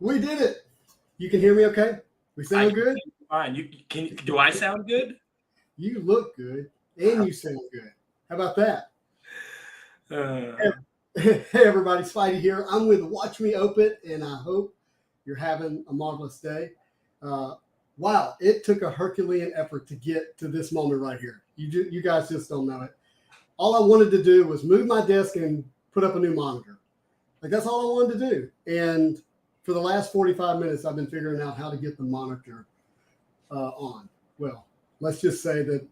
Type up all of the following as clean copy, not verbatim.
We did it. You can hear me okay? We sound good? Fine. Do I sound good? You look good and you sound good. How about that? Hey everybody, Spidey here. I'm with Watch Me Open, and I hope you're having a marvelous day. Wow, it took a Herculean effort to get to this moment right here. You guys just don't know it. All I wanted to do was move my desk and put up a new monitor. Like, that's all I wanted to do. And for the last 45 minutes, I've been figuring out how to get the monitor on. Well, let's just say that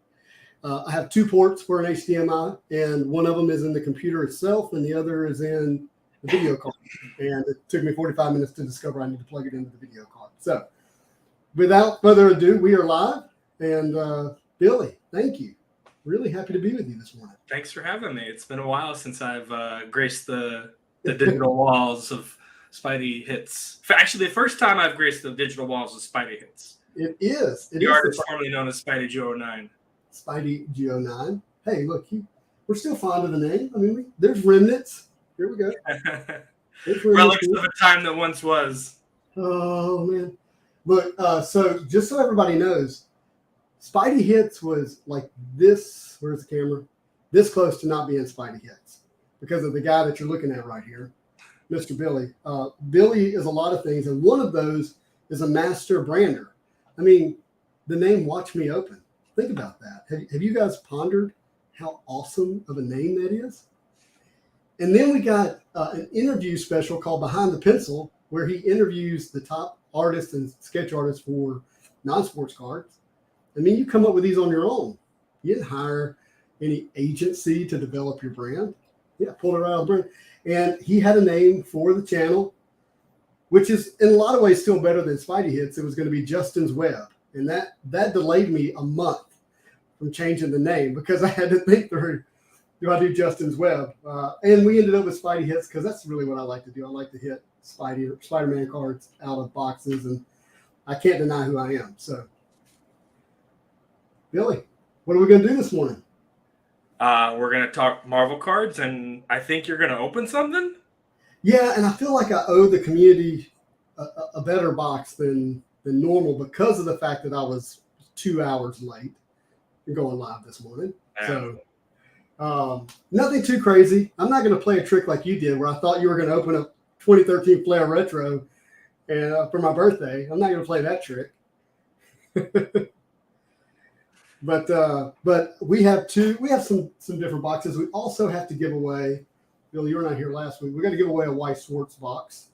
I have two ports for an HDMI, and one of them is in the computer itself, and the other is in the video card. And it took me 45 minutes to discover I need to plug it into the video card. So without further ado, we are live. And Billy, thank you. Really happy to be with you this morning. Thanks for having me. It's been a while since I've graced the digital walls of Spidey Hits. Actually, the first time I've graced the digital walls of Spidey Hits. It is. The artist formerly known as Spidey G09. Spidey G09. Hey, look, we're still fond of the name. I mean, there's remnants. Here we go. Relics of a time that once was. Oh, man. Look, so just so everybody knows, Spidey Hits was like this. Where's the camera? This close to not being Spidey Hits because of the guy that you're looking at right here, Mr. Billy. Billy is a lot of things, and one of those is a master brander. I mean, the name Watch Me Open. Think about that. Have you guys pondered how awesome of a name that is? And then we got an interview special called Behind the Pencil, where he interviews the top artists and sketch artists for non-sports cards. I mean, you come up with these on your own. You didn't hire any agency to develop your brand. Yeah, pulled it right out of the brand. And he had a name for the channel, which is in a lot of ways still better than Spidey Hits. It was going to be Justin's Web. And that delayed me a month from changing the name because I had to think through, do I do Justin's Web? And we ended up with Spidey Hits because that's really what I like to do. I like to hit Spider-Man cards out of boxes, and I can't deny who I am. So, Billy, what are we going to do this morning? We're going to talk Marvel cards, and I think you're going to open something? Yeah, and I feel like I owe the community a better box than normal because of the fact that I was 2 hours late going live this morning. So nothing too crazy. I'm not going to play a trick like you did where I thought you were going to open up 2013 Flair Retro and for my birthday. I'm not going to play that trick. But we have some different boxes. We also have to give away, Bill, you were not here last week. We're going to give away a Weiss Sports box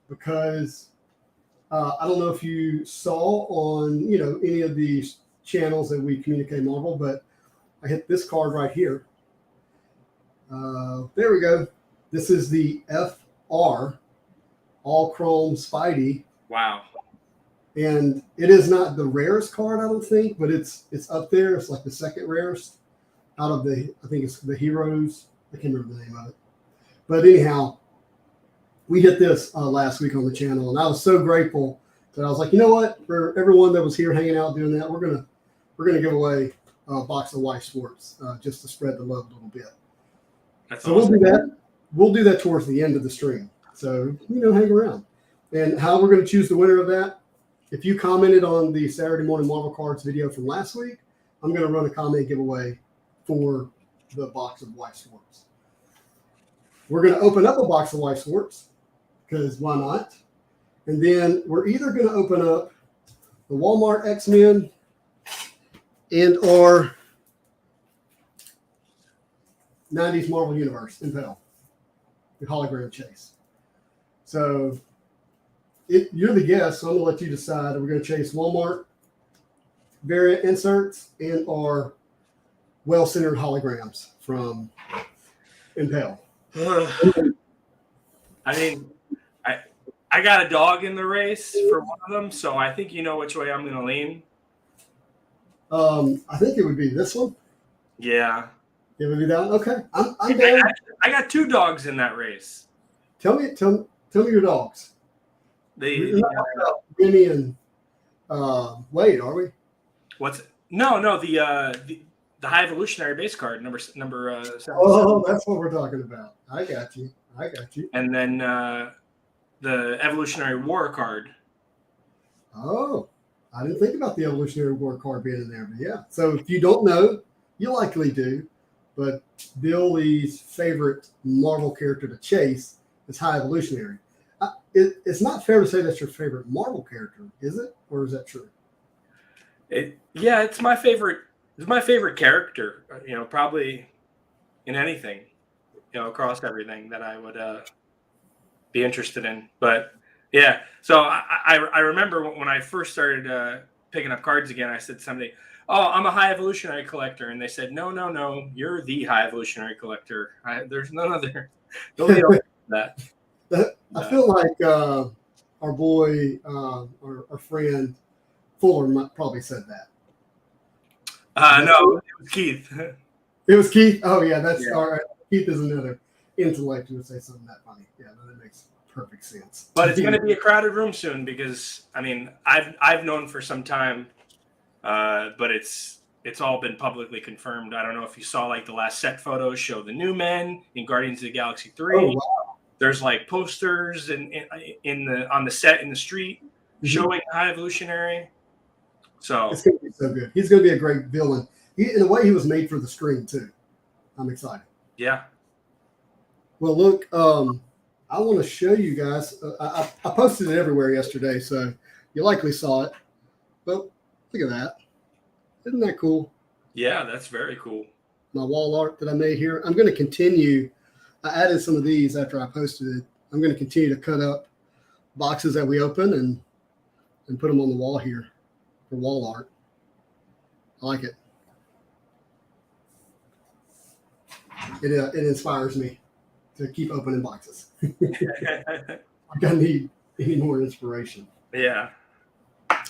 because I don't know if you saw on, any of these channels that we communicate Marvel, but I hit this card right here. There we go. This is the FR All Chrome Spidey. Wow. And it is not the rarest card, I don't think, but it's up there. It's like the second rarest out of I think it's the Heroes. I can't remember the name of it. But anyhow, we hit this last week on the channel, and I was so grateful that I was like, you know what? For everyone that was here hanging out doing that, we're gonna give away a box of Weiss Sports just to spread the love a little bit. That's so awesome. We'll do that. We'll do that towards the end of the stream. So hang around. And how we're going to choose the winner of that? If you commented on the Saturday Morning Marvel Cards video from last week, I'm going to run a comment giveaway for the box of Weiss Sports. We're going to open up a box of Weiss Sports because why not? And then we're either going to open up the Walmart X-Men and/or 90s Marvel Universe Impale, the hologram chase. So you're the guest, so I'm going to let you decide. We're going to chase Walmart variant inserts and/or well-centered holograms from Impale. I mean, I got a dog in the race for one of them, so I think you know which way I'm going to lean. I think it would be this one. Yeah. It would be that one? Okay. I'm down. I got two dogs in that race. Tell me your dogs. We're not talking about Winnie and Wade, are we? What's it? No, the high evolutionary base card number 7. Oh, that's what we're talking about. I got you. And then the Evolutionary War card. Oh, I didn't think about the Evolutionary War card being in there, but yeah. So if you don't know, you likely do. But Billy's favorite Marvel character to chase is High Evolutionary. It's not fair to say that's your favorite Marvel character, is it? Or is that true? Yeah, it's my favorite. It's my favorite character. Probably in anything, across everything that I would be interested in. But yeah, so I remember when I first started picking up cards again, I said to somebody, "Oh, I'm a High Evolutionary collector," and they said, "No, you're the High Evolutionary collector. There's none other. Nobody else that." I feel like our boy, our friend Fuller probably said that. No, it was Keith. It was Keith. Oh yeah, that's Yeah. all right. Keith is another intellect who would say something that funny. Yeah, that makes perfect sense. But it's going to be a crowded room soon because I've known for some time, but it's all been publicly confirmed. I don't know if you saw like the last set photos show the new men in Guardians of the Galaxy 3. Oh, wow. There's like posters on the set in the street showing High Evolutionary. So it's going to be so good. He's going to be a great villain. In a way, he was made for the screen too. I'm excited. Yeah. Well, look, I want to show you guys. I posted it everywhere yesterday, so you likely saw it. But look at that. Isn't that cool? Yeah, that's very cool. My wall art that I made here. I'm going to continue. I added some of these after I posted it. I'm going to continue to cut up boxes that we open and put them on the wall here for wall art. I like it. It inspires me to keep opening boxes. I'm gonna need any more inspiration. Yeah.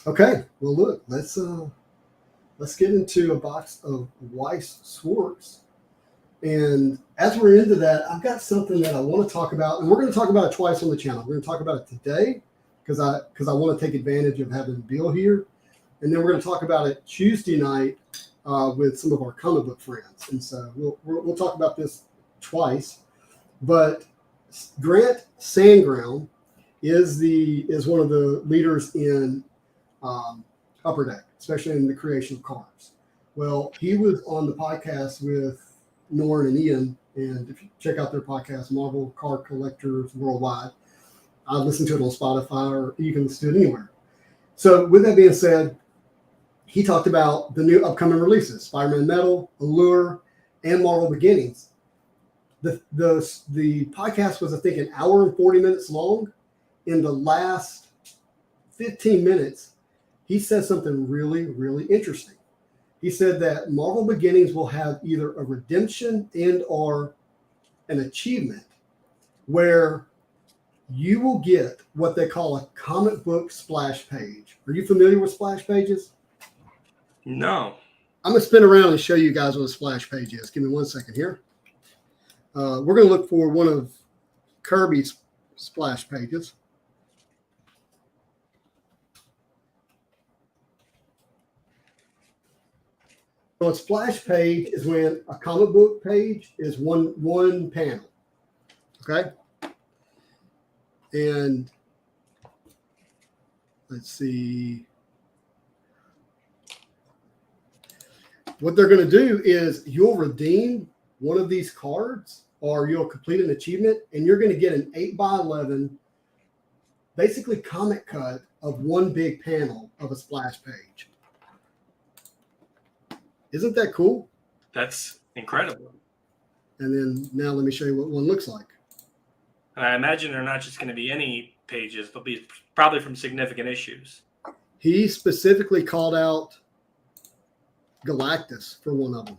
Okay. Well, look. Let's get into a box of Weiss Sports. And as we're into that, I've got something that I want to talk about, and we're going to talk about it twice on the channel. We're going to talk about it today because I want to take advantage of having Bill here, and then we're going to talk about it Tuesday night with some of our comic book friends. And so we'll talk about this twice. But Grant Sandground is one of the leaders in Upper Deck, especially in the creation of cards. Well, he was on the podcast with Norn and Ian, and if you check out their podcast, Marvel Card Collectors Worldwide, I listen to it on Spotify, or you can listen to it anywhere. So with that being said, he talked about the new upcoming releases, Spider-Man Metal, Allure, and Marvel Beginnings. The podcast was, I think, an hour and 40 minutes long. In the last 15 minutes, he said something really, really interesting. He said that Marvel Beginnings will have either a redemption and or an achievement where you will get what they call a comic book splash page. Are you familiar with splash pages? No. I'm going to spin around and show you guys what a splash page is. Give me 1 second here. We're going to look for one of Kirby's splash pages. So a splash page is when a comic book page is one panel. Okay? And let's see. What they're going to do is you'll redeem one of these cards, or you'll complete an achievement, and you're going to get an 8x11, basically comic cut of one big panel of a splash page. Isn't that cool? That's incredible. And then now let me show you what one looks like. And I imagine they're not just going to be any pages. They'll be probably from significant issues. He specifically called out Galactus for one of them.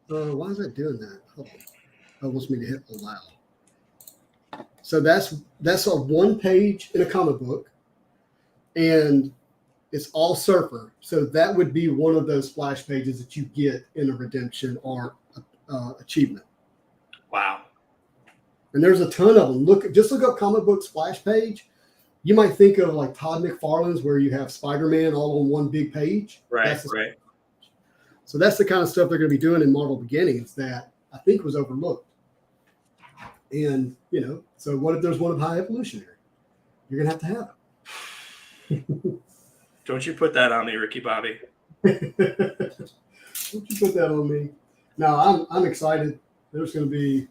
Why is that doing that? Hold on. It wants me to hit allow. So that's a one page in a comic book, and it's all Surfer. So that would be one of those splash pages that you get in a redemption or achievement. Wow. And there's a ton of them. Look up comic book splash page. You might think of like Todd McFarlane's, where you have Spider-Man all on one big page. Right. So that's the kind of stuff they're going to be doing in Marvel Beginnings that I think was overlooked. And, so what if there's one of high evolutionary? You're going to have it. Don't you put that on me, Ricky Bobby. Don't you put that on me. No, I'm excited. There's going to be,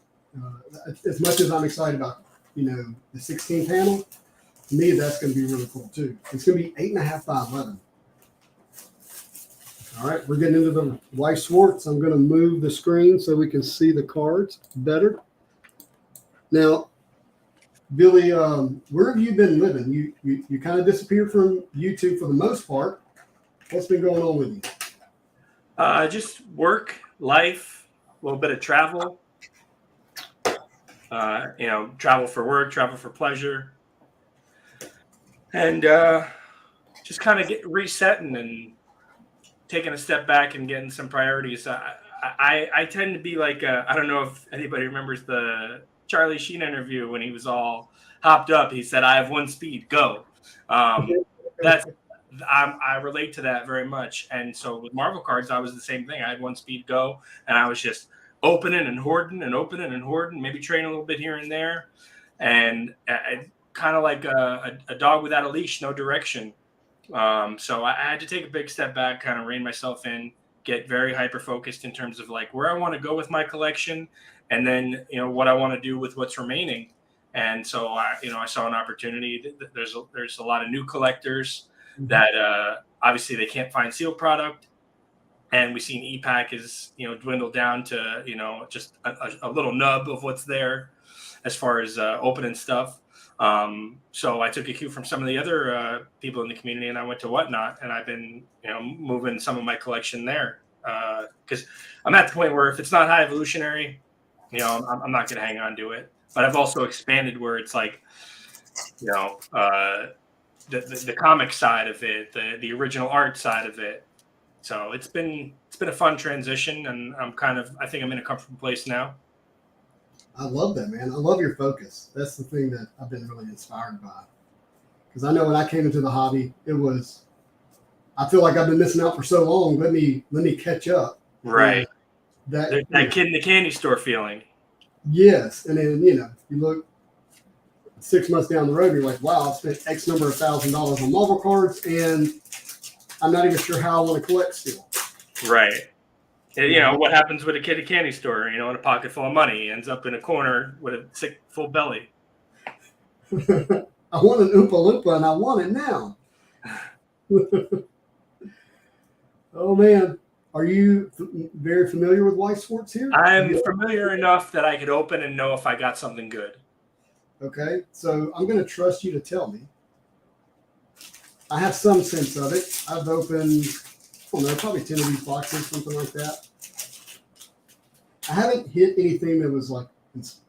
as much as I'm excited about, the 16 panel, to me, that's going to be really cool too. It's going to be 8.5 by 11. All right, we're getting into the Weiss Sports. I'm going to move the screen so we can see the cards better. Now, Billy, where have you been living? You kind of disappeared from YouTube for the most part. What's been going on with you? Just work, life, a little bit of travel. Travel for work, travel for pleasure, and just kind of get resetting and taking a step back and getting some priorities. I tend to be like, I don't know if anybody remembers the Charlie Sheen interview when he was all hopped up. He said, "I have one speed, go." I relate to that very much. And so with Marvel cards, I was the same thing. I had one speed, go, and I was just opening and hoarding and opening and hoarding, maybe trading a little bit here and there, and kind of like a dog without a leash, no direction. So I had to take a big step back, kind of rein myself in, get very hyper focused in terms of like where I want to go with my collection, and then what I want to do with what's remaining. And so I saw an opportunity. There's a lot of new collectors that obviously they can't find sealed product, and we've seen e-pack is dwindle down to just a little nub of what's there as far as opening stuff. So I took a cue from some of the other people in the community, and I went to Whatnot, and I've been moving some of my collection there because I'm at the point where if it's not high evolutionary, I'm not going to hang on to it. But I've also expanded where it's like the comic side of it, the original art side of it. So it's been a fun transition, and I think I'm in a comfortable place now. I love that, man. I love your focus. That's the thing that I've been really inspired by. Because I know when I came into the hobby, I feel like I've been missing out for so long. Let me catch up. Right. That kid in the candy store feeling. Yes. And then, you look 6 months down the road, you're like, wow, I spent X number of $1,000 on Marvel cards, and I'm not even sure how I want to collect still. Right. And, what happens with a kid at a candy store, in a pocket full of money, he ends up in a corner with a sick, full belly. I want an Oompa Loompa, and I want it now. Oh, man. Are you very familiar with Weiss Sports here? I'm familiar enough that I could open and know if I got something good. Okay. So I'm going to trust you to tell me. I have some sense of it. I've opened, probably 10 of these boxes, something like that. I haven't hit anything that was like,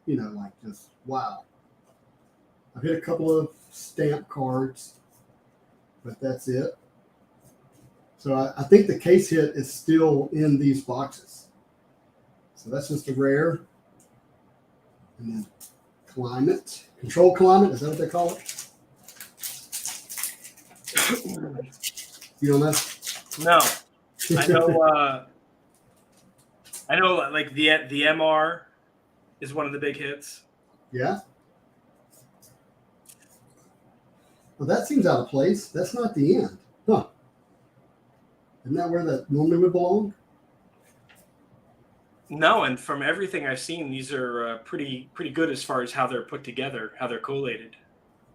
like just wow. I've hit a couple of stamp cards, but that's it. So I think the case hit is still in these boxes. So that's just a rare. And then control climate, is that what they call it? You don't know? No. I know like the MR is one of the big hits. Yeah. Well, that seems out of place. That's not the end. Huh. Isn't that where that normally would belong? No, and from everything I've seen, these are pretty good as far as how they're put together, how they're collated.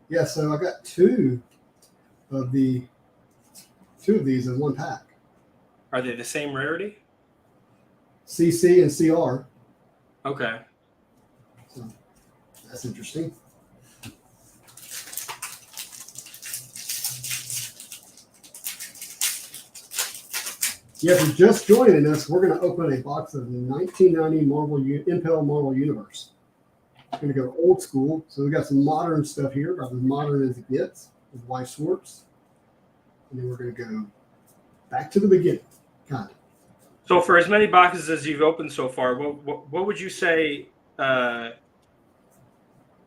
Yeah, so I got two of these in one pack. Are they the same rarity? CC and CR. Okay. So that's interesting. Yeah, if you're just joining us, we're going to open a box of 1990 Impale Marvel Universe. We're going to go old school. So we got some modern stuff here, about as modern as it gets, with Weiss Sports. And then we're going to go back to the beginning, kind of. So for as many boxes as you've opened so far, what would you say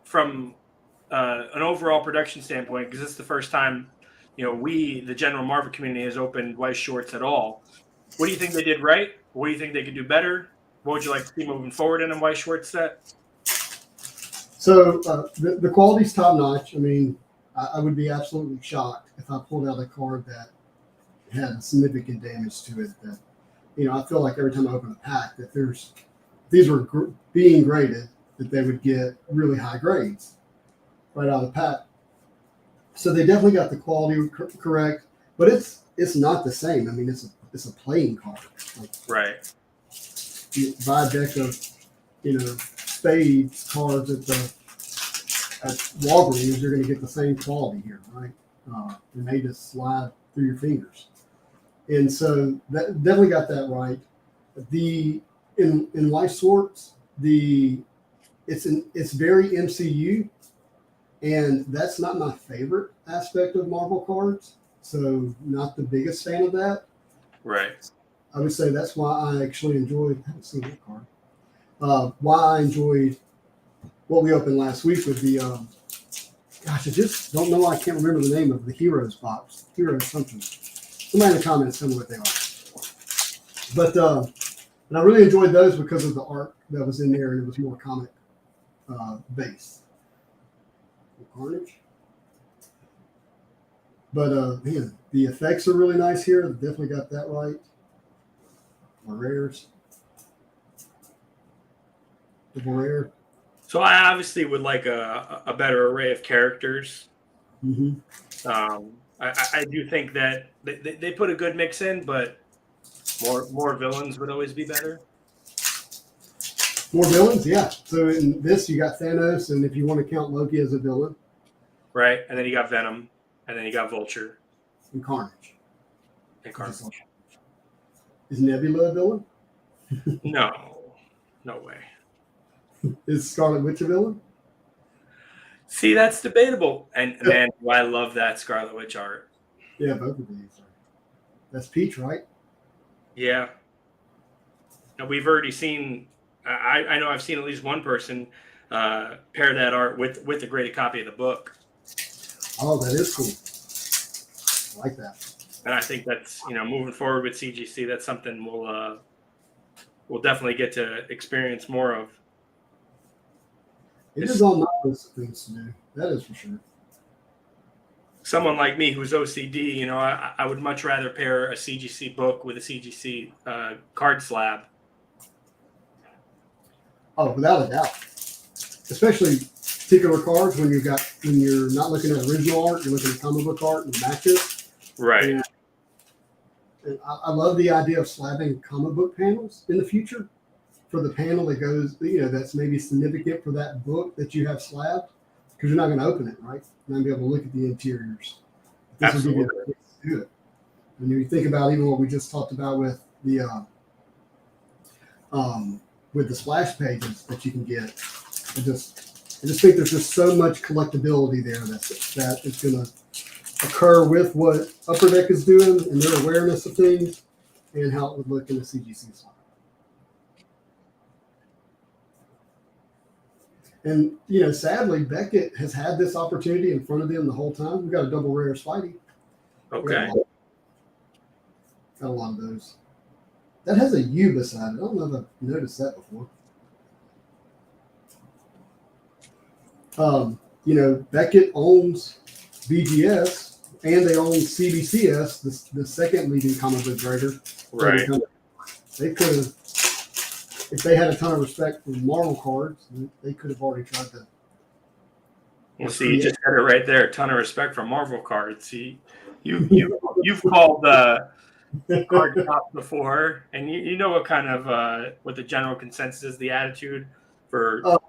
from an overall production standpoint, because this is the first time, we, the general Marvel community, has opened Weiss Schwarz at all. What do you think they did right? What do you think they could do better? What would you like to see moving forward in a Weiss Schwarz set? So the quality's top notch. I mean, I would be absolutely shocked if I pulled out a card that had significant damage to it. That, I feel like every time I open a pack that these were being graded, that they would get really high grades right out of the pack. So they definitely got the quality correct, but it's not the same. I mean, it's a playing card. Like, Right. you buy a deck of spades cards at Walgreens, you're going to get the same quality here, right? And they just slide through your fingers. And so that definitely got that right. In Weiss Sports, it's very MCU, and that's not my favorite aspect of Marvel cards. So not the biggest fan of that. Right. I would say that's why I actually enjoyed. I haven't seen that card. Why I enjoyed what we opened last week with the I just don't know. I can't remember the name of the Heroes box. Heroes something. Somebody in the comments tell me what they are. But I really enjoyed those because of the art that was in there, and it was more comic based. Carnage. But man, the effects are really nice here. Definitely got that right. My rares. Double rare. So I obviously would like a better array of characters. Mm-hmm. I do think that they put a good mix in, but more villains would always be better. More villains, yeah. So in this, you got Thanos, and if you want to count Loki as a villain, right? And then you got Venom, and then you got Vulture, and Carnage. and Carnage. Is Nebula a villain? No way. Is Scarlet Witch a villain? See, that's debatable. And man, do I love that Scarlet Witch art. Yeah, both of these. That's Peach, right? Yeah. Now we've already seen. I know I've seen at least one person pair that art with a graded copy of the book. Oh, that is cool. I like that. And I think that's moving forward with CGC, that's something we'll definitely get to experience more of. It is on my list of things to do. That is for sure. Someone like me who's OCD, I would much rather pair a CGC book with a CGC card slab. Oh, without a doubt. Especially particular cards when you're not looking at original art, you're looking at comic book art and matches. Right. And I love the idea of slabbing comic book panels in the future. For the panel that goes, that's maybe significant for that book that you have slabbed, because you're not going to open it, right? You're not going to be able to look at the interiors. This Absolutely. will give you a chance to do it. And you think about even what we just talked about with the splash pages that you can get. I just think there's just so much collectability there that is going to occur with what Upper Deck is doing and their awareness of things and how it would look in a CGC slide. And, sadly, Beckett has had this opportunity in front of them the whole time. We've got a double rare Spidey. Okay. Got a lot of those. That has a U beside it. I don't know if I've noticed that before. Beckett owns BGS, and they own CBCS, the second leading comic book grader. Right. They could have, if they had a ton of respect for Marvel cards, they could have already tried to. Well, see, you just got it right there. A ton of respect for Marvel cards. You've called card shops before, and you know what kind of what the general consensus is, the attitude for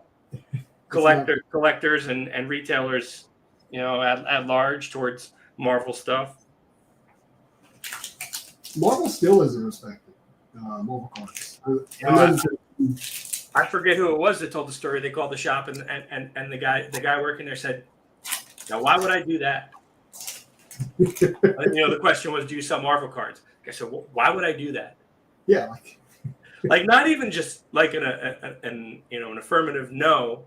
collectors and retailers, at large towards Marvel stuff. Marvel still isn't respected. Marvel cards. I forget who it was that told the story. They called the shop, and the guy working there said, "Now, why would I do that?" The question was, "Do you sell Marvel cards?" I said, well, "Why would I do that?" Yeah, like not even just like an affirmative no.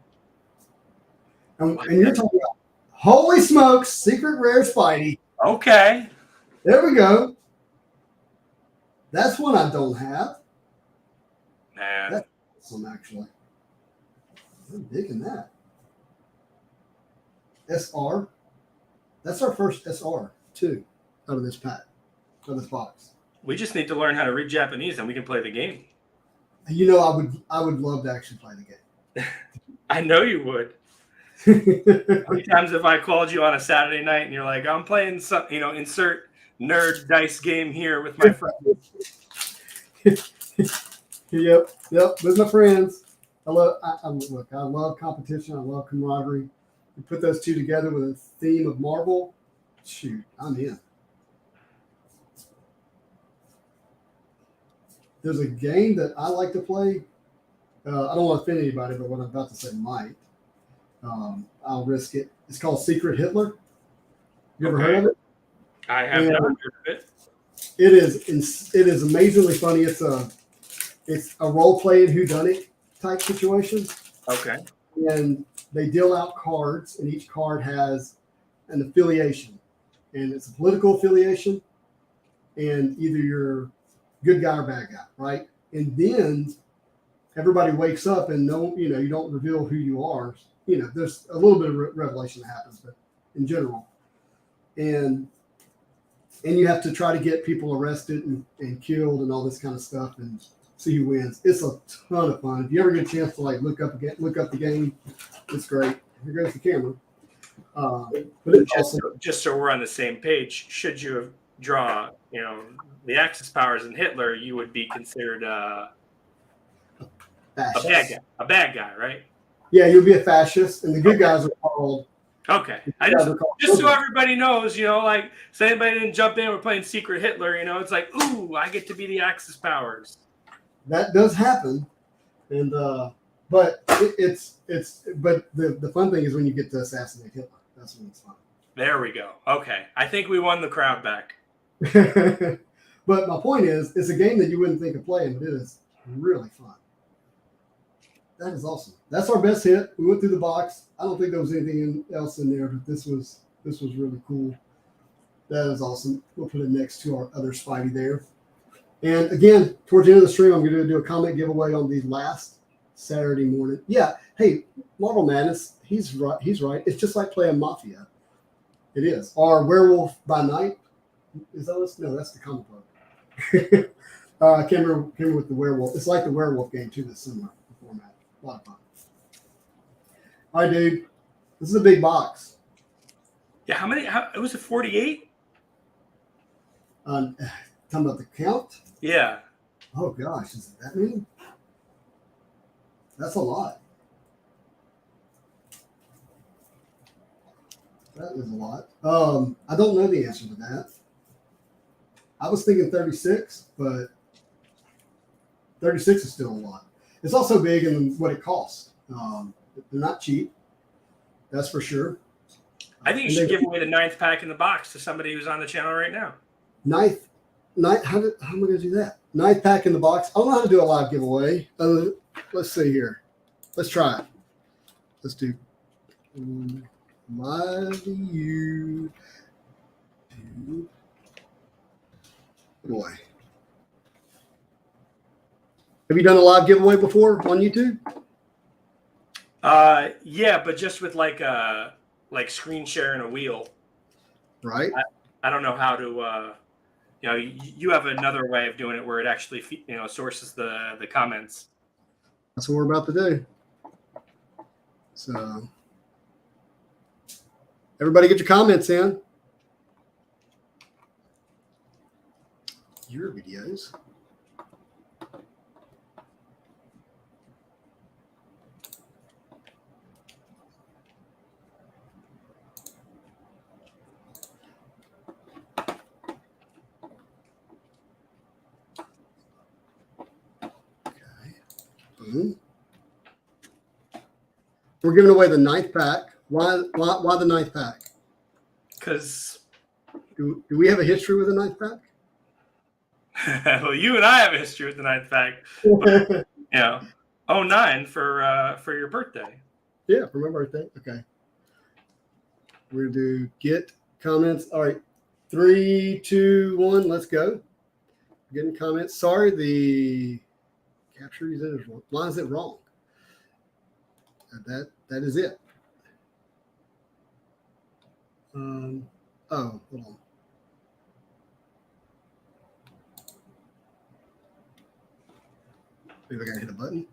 And you're talking about, holy smokes, secret rare Spidey. Okay. There we go. That's one I don't have. Man. That's awesome, actually. I'm digging that. SR. That's our first SR too out of this pack, out of this box. We just need to learn how to read Japanese, and we can play the game. You know, I would love to actually play the game. I know you would. How many times have I called you on a Saturday night and you're like, I'm playing some, insert nerd dice game here with my friends. Yep, with my friends. I love competition. I love camaraderie. You put those two together with a theme of Marvel, shoot, I'm in. There's a game that I like to play. I don't want to offend anybody, but what I'm about to say might. I'll risk it. It's called Secret Hitler. You ever heard of it? I have never heard of it. It is amazingly funny. It's a role playing whodunit type situation. Okay. And they deal out cards, and each card has an affiliation, and it's a political affiliation, and either you're good guy or bad guy, right? And then everybody wakes up and you don't reveal who you are. There's a little bit of revelation that happens, but in general, and you have to try to get people arrested and killed and all this kind of stuff and see who wins. It's a ton of fun. If you ever get a chance to look up the game, it's great. Here goes the camera. But it's just so we're on the same page, should you draw, the Axis powers in Hitler, you would be considered a bad guy, right? Yeah, you'll be a fascist, and the good guys are called. Okay, just so everybody knows, so anybody didn't jump in. We're playing Secret Hitler, it's like, ooh, I get to be the Axis powers. That does happen, and but the fun thing is when you get to assassinate Hitler. That's when it's fun. There we go. Okay, I think we won the crowd back. But my point is, it's a game that you wouldn't think of playing, but it is really fun. That is awesome. That's our best hit. We went through the box. I don't think there was anything else in there, but this was really cool. That is awesome. We'll put it next to our other Spidey there. And again, towards the end of the stream, I'm going to do a comment giveaway on the last Saturday morning. Yeah. Hey, Marvel Madness. He's right. It's just like playing Mafia. It is. Or Werewolf by Night. Is that what? No, that's the comic book. I can't remember with the werewolf. It's like the werewolf game too. That's similar format. A lot of fun. All right, dude. This is a big box. Yeah. How many? It was a 48. Talking about the count. Yeah. Oh gosh, is it that many? That's a lot. That is a lot. I don't know the answer to that. I was thinking 36, but 36 is still a lot. It's also big in what it costs. They're not cheap. That's for sure. I think you should give away the 9th pack in the box to somebody who's on the channel right now. Ninth. How am I going to do that? 9th pack in the box. I don't know how to do a live giveaway. Let's see here. Let's try it. Let's do live YouTube. Boy. Have you done a live giveaway before on YouTube? Yeah, but just with like screen share and a wheel. Right. I don't know how to. You have another way of doing it where it actually sources the comments. That's what we're about to do. So everybody get your comments in. Your videos. Mm-hmm. We're giving away the 9th pack. Why the 9th pack? Because do we have a history with the 9th pack? Well, you and I have a history with the 9th pack. But, 09 for your birthday. Yeah, for my birthday. Okay. We're gonna do get comments. All right, 3, 2, 1. Let's go. Getting comments. Sorry, the capture user is wrong. Why is it wrong? That is it. Oh, hold on. Maybe I gotta hit a button.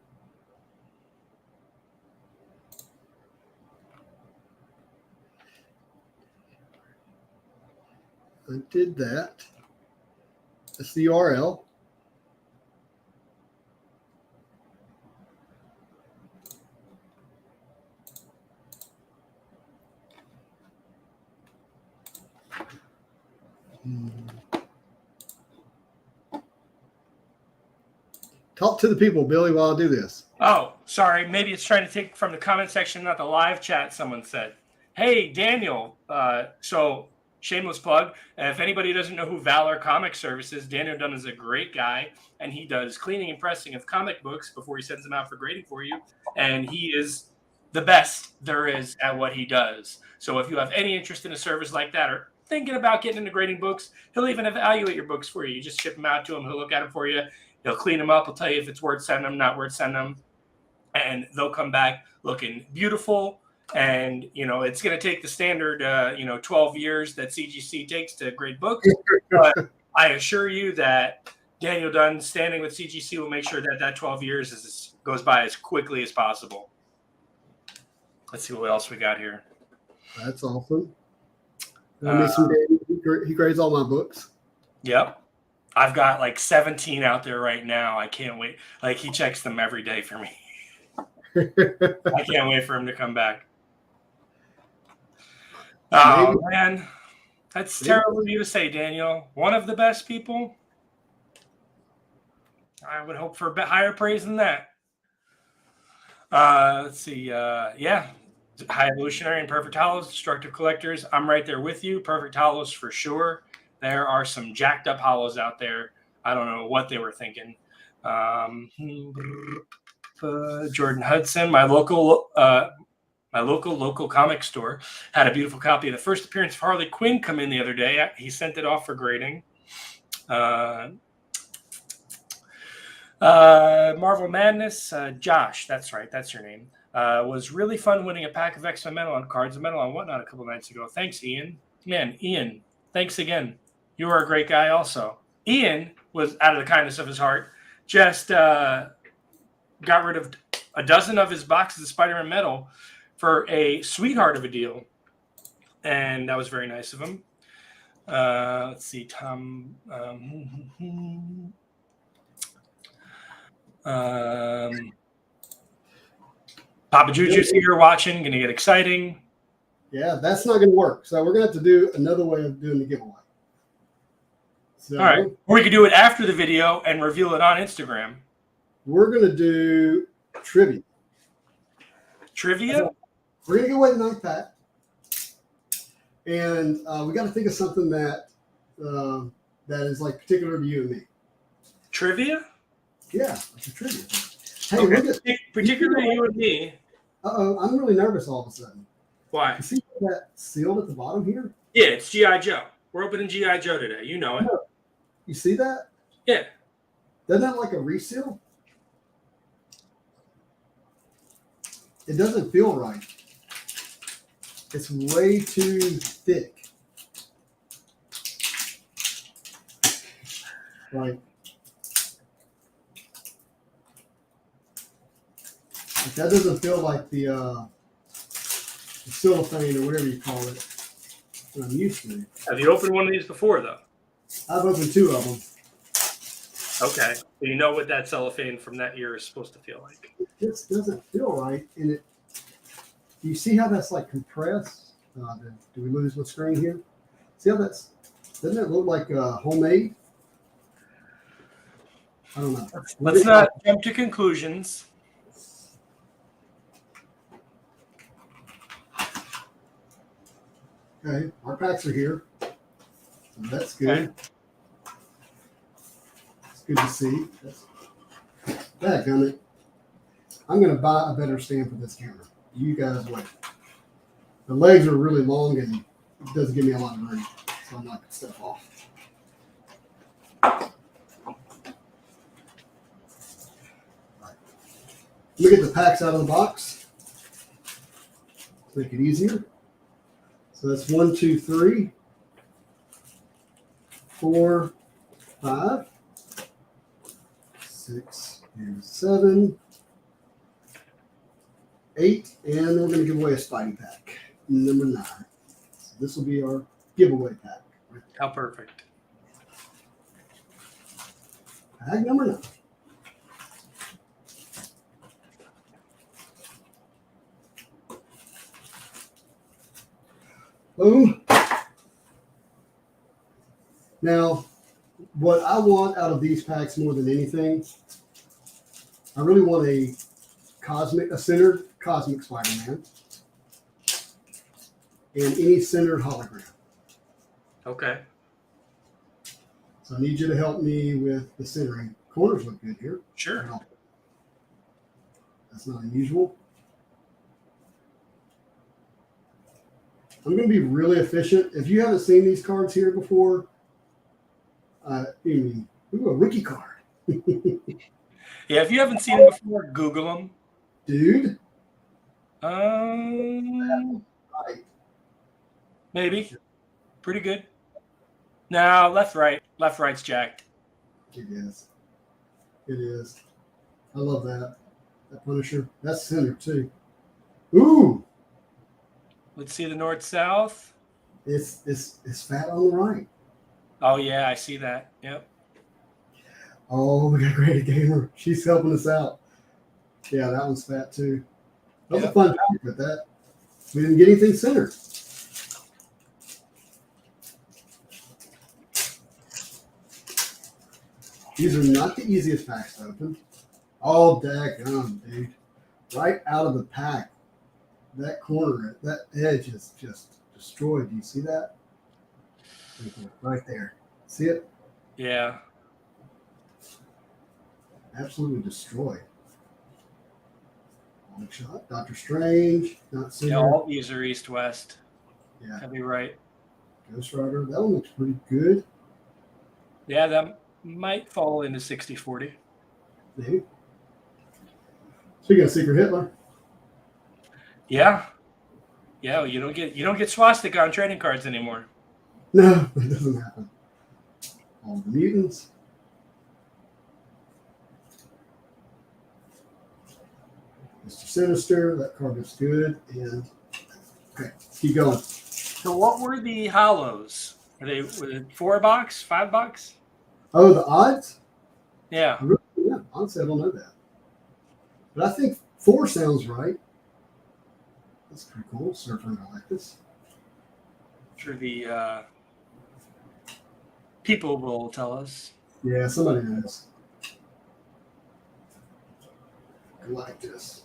I did that. That's the URL. Talk to the people, Billy, while I do this. Oh, sorry. Maybe it's trying to take from the comment section, not the live chat. Someone said, "Hey, Daniel." So shameless plug. If anybody doesn't know who Valor Comic Service is, Daniel Dunn is a great guy, and he does cleaning and pressing of comic books before he sends them out for grading for you. And he is the best there is at what he does. So if you have any interest in a service like that, or thinking about getting into grading books, he'll even evaluate your books for you. You just ship them out to him. He'll look at them for you. He'll clean them up. He'll tell you if it's worth sending them, not worth sending them. And they'll come back looking beautiful. And, it's going to take the standard, 12 years that CGC takes to grade books. But I assure you that Daniel Dunn standing with CGC will make sure that 12 years goes by as quickly as possible. Let's see what else we got here. That's awesome. He grades all my books. Yep. I've got like 17 out there right now. I can't wait. Like, he checks them every day for me. I can't wait for him to come back. Oh, man. That's terrible of you to say, Daniel. One of the best people? I would hope for a bit higher praise than that. Let's see. High Evolutionary and Perfect Hollows, Destructive Collectors. I'm right there with you. Perfect Hollows for sure. There are some jacked up hollows out there. I don't know what they were thinking. Jordan Hudson, my local comic store, had a beautiful copy of the first appearance of Harley Quinn come in the other day. He sent it off for grading. Marvel Madness, Josh, that's right, that's your name. Was really fun winning a pack of X-Men Metal on cards and Metal on Whatnot a couple nights ago. Thanks, Ian. Man, Ian, thanks again. You are a great guy also. Ian was, out of the kindness of his heart, just got rid of a dozen of his boxes of Spider-Man Metal for a sweetheart of a deal. And that was very nice of him. Let's see, Tom. Papa Juju's here watching, going to get exciting. Yeah, that's not going to work. So we're going to have to do another way of doing the giveaway. So, all right. Or we could do it after the video and reveal it on Instagram. We're going to do trivia. Trivia? We're going to give away the 9th pack. And we got to think of something that is like particular to you and me. Trivia? Yeah, it's a trivia. Hey, okay. Particularly you and me. I'm really nervous all of a sudden. Why? You see that seal at the bottom here? Yeah, it's G.I. Joe. We're opening G.I. Joe today. You know it. You see that? Yeah. Doesn't that like a reseal? It doesn't feel right. It's way too thick. Like that doesn't feel like the cellophane or whatever you call it that I'm used to. Have you opened one of these before, though? I've opened 2 of them. Okay. So you know what that cellophane from that year is supposed to feel like. It just doesn't feel right. And do you see how that's like compressed? Do we lose my screen here? See how doesn't it look like homemade? I don't know. Let's not jump to conclusions. Okay, our packs are here. So that's good. Okay. It's good to see. Dadgummit. I'm going to buy a better stand for this camera. You guys wait. The legs are really long and it doesn't give me a lot of room, so I'm not going to step off. Right. Let me get the packs out of the box. Make it easier. So that's 1, 2, 3, 4, 5, 6, and 7, 8, and we're going to give away a Spidey pack, number 9. So this will be our giveaway pack. How perfect. Pack number 9. Boom. Now, what I want out of these packs more than anything, I really want a centered cosmic Spider-Man and any centered hologram. Okay. So I need you to help me with the centering. Corners look good here. Sure. That's not unusual. I'm going to be really efficient. If you haven't seen these cards here before, a rookie card. Yeah, if you haven't seen them before, Google them. Dude. Right. Maybe. Pretty good. Now, left, right. Left, right's jacked. It is. It is. I love that. That Punisher. That's center, too. Ooh. Let's see the north-south. It's fat on the right. Oh, yeah, I see that. Yep. Oh, we got a great gamer. She's helping us out. Yeah, that one's fat, too. That was a fun pack with that. We didn't get anything centered. These are not the easiest packs to open. Oh, daggone, dude. Right out of the pack. That corner, that edge is just destroyed. Do you see that? Right there. See it? Yeah. Absolutely destroyed. Long shot. Doctor Strange. Not centered. Yeah, all these are east-west. Yeah. That'd be right. Ghost Rider. That one looks pretty good. Yeah, that might fall into 60-40. Maybe. Speaking of Secret Hitler. Yeah. Yeah, well, you don't get swastika on trading cards anymore. No, it doesn't happen. All the mutants. Mr. Sinister, that card looks good. And okay, keep going. So what were the hollows? Were it $4, $5? Oh, the odds? Yeah. Yeah, honestly, I don't know that. But I think 4 sounds right. That's pretty cool. Surfer Galactus. I'm sure the people will tell us. Yeah, somebody knows. Galactus.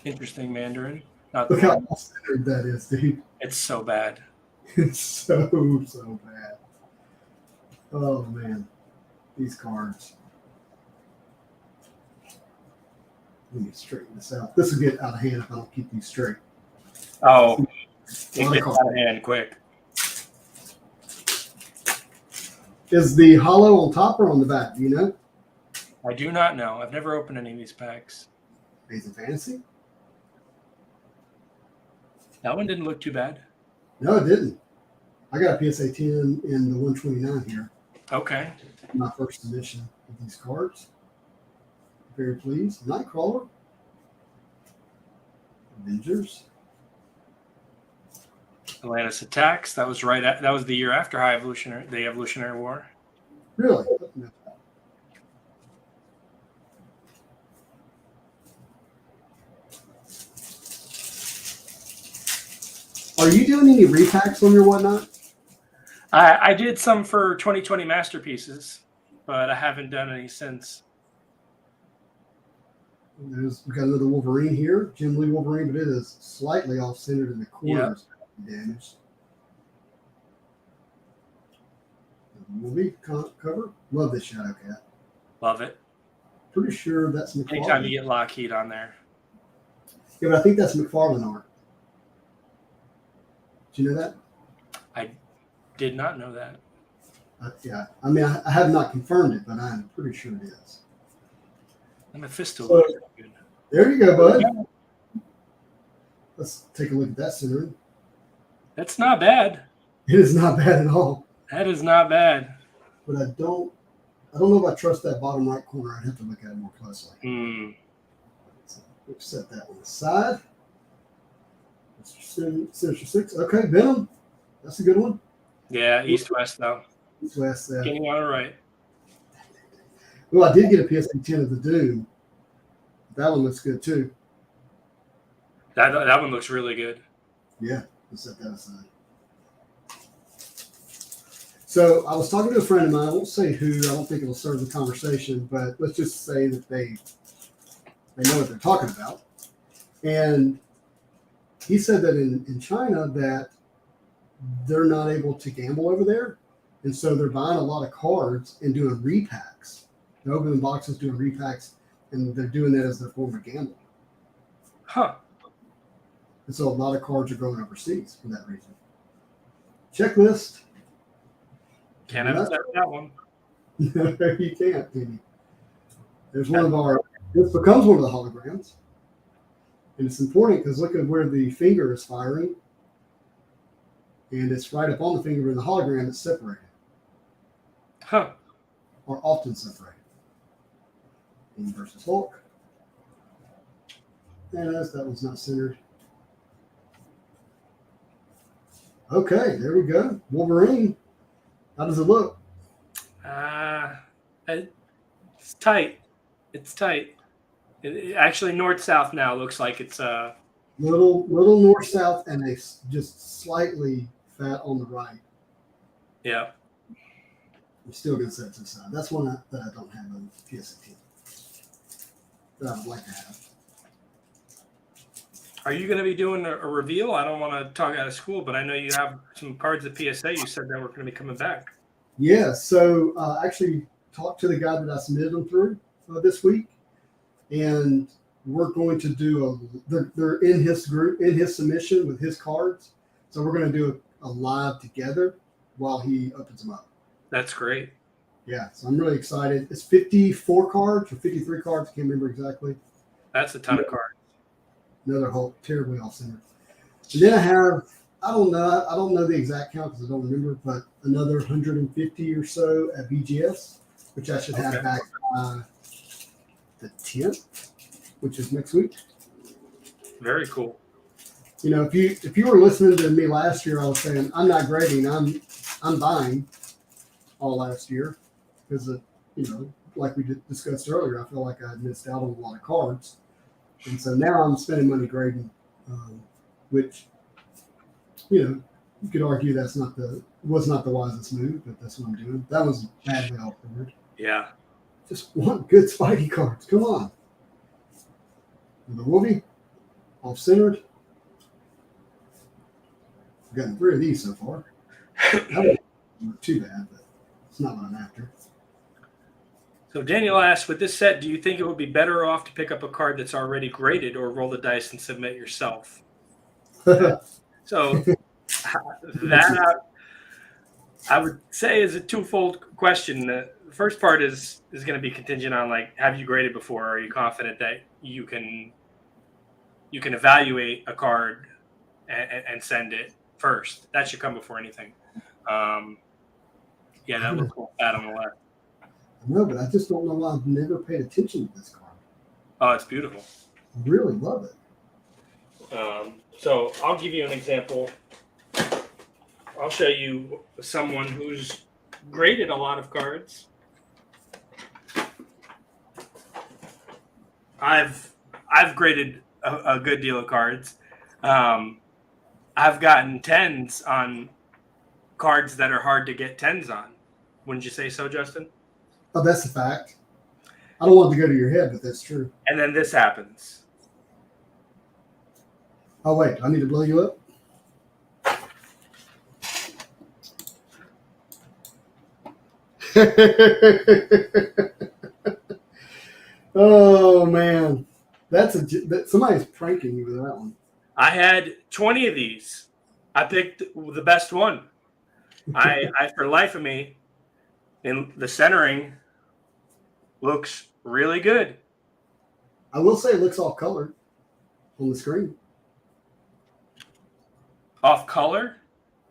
Interesting Mandarin. Not Look the how one. centered that is, dude. It's so bad. It's so bad. Oh, man. These cards. Let me straighten this out. This will get out of hand if I don't keep these straight. Oh, it gets out of hand quick. Is the hollow on top or on the back? Do you know? I do not know. I've never opened any of these packs. Amazing Fantasy? That one didn't look too bad. No, it didn't. I got a PSA 10 in the 129 here. Okay. My first submission of these cards. Very pleased. Nightcrawler. Avengers. Atlantis Attacks. That was right. That was the year after the Evolutionary War. Really? Are you doing any repacks on your whatnot? I did some for 2020 Masterpieces, but I haven't done any since. We got another Wolverine here, Jim Lee Wolverine, but it is slightly off-centered in the corners. Damaged. Movie cover. Love this Shadow Cat. Love it. Pretty sure that's McFarlane. Anytime you get Lockheed on there. Yeah, but I think that's McFarlane art. Do you know that? I did not know that. Yeah. I mean, I have not confirmed it, but I'm pretty sure it is. And Mephisto So, looks good. there you go, bud. let's take a look at that centering. That's not bad. It is not bad at all. That is not bad. But I don't know if I trust that bottom right corner. I'd have to look at it more closely. So we'll set that on the side. Sinister 6. Okay, Venom. That's a good one. Yeah, east-west, though. East-west, yeah. Getting on it right. Well, I did get a PSA 10 of the Doom. That one looks good, too. That one looks really good. Yeah, let's set that aside. So I was talking to a friend of mine. I won't say who. I don't think it'll serve the conversation, but let's just say that they know what they're talking about. And he said that in China that they're not able to gamble over there. And so they're buying a lot of cards and doing repacks. They're opening boxes, doing repacks, and they're doing that as their form of gambling. Huh. And so a lot of cards are going overseas for that reason. Checklist. Can't accept that one. You can't, can you? There's one of our, this becomes one of the holograms. And it's important because look at where the finger is firing. And it's right up on the finger in the hologram. It's separated. Huh. Or often separated. King versus Hulk. And that one's not centered. Okay, there we go. Wolverine. How does it look? It's tight. It's tight. It actually north-south now looks like it's Little north-south and a just slightly fat on the right. Yeah. I'm still going to set it to the side. That's one that I don't have on PSA 10 that I would like to have. Are you going to be doing a reveal? I don't want to talk out of school, but I know you have some cards at PSA. You said that were going to be coming back. Yeah, so I actually talked to the guy that I submitted them through this week, and we're going to do they're in his group, in his submission with his cards. So we're going to do a live together while he opens them up. That's great. Yeah, so I'm really excited. It's 54 cards or 53 cards. I can't remember exactly. That's a ton of cards. Another Hulk, terribly off center. And then I have, I don't know the exact count because I don't remember, but another 150 or so at BGS, which I should have back the 10th, which is next week. Very cool. You know, if you were listening to me last year, I was saying I'm not grading, I'm buying all last year because of, you know, like we discussed earlier, I feel like I missed out on a lot of cards. And so now I'm spending money grading, which, you know, you could argue was not the wisest move, but that's what I'm doing. That was badly off centered. Yeah. Just want good Spidey cards. Come on. And the Wolvie, off centered. I've gotten 3 of these so far. That wasn't too bad, but it's not what I'm after. So Daniel asked, with this set, do you think it would be better off to pick up a card that's already graded or roll the dice and submit yourself? So that I would say is a twofold question. The first part is going to be contingent on, like, have you graded before? Are you confident that you can evaluate a card and send it first? That should come before anything. Yeah, that looks bad on the left. No, but I just don't know why I've never paid attention to this card. Oh, it's beautiful. I really love it. So I'll give you an example. I'll show you someone who's graded a lot of cards. I've graded a good deal of cards. I've gotten 10s on cards that are hard to get 10s on. Wouldn't you say so, Justin? Oh, that's a fact. I don't want it to go to your head, but that's true. And then this happens. Oh, wait. I need to blow you up? Oh, man. Somebody's pranking you with that one. I had 20 of these. I picked the best one. I for life of me, in the centering looks really good. I will say it looks all colored on the screen. Off color?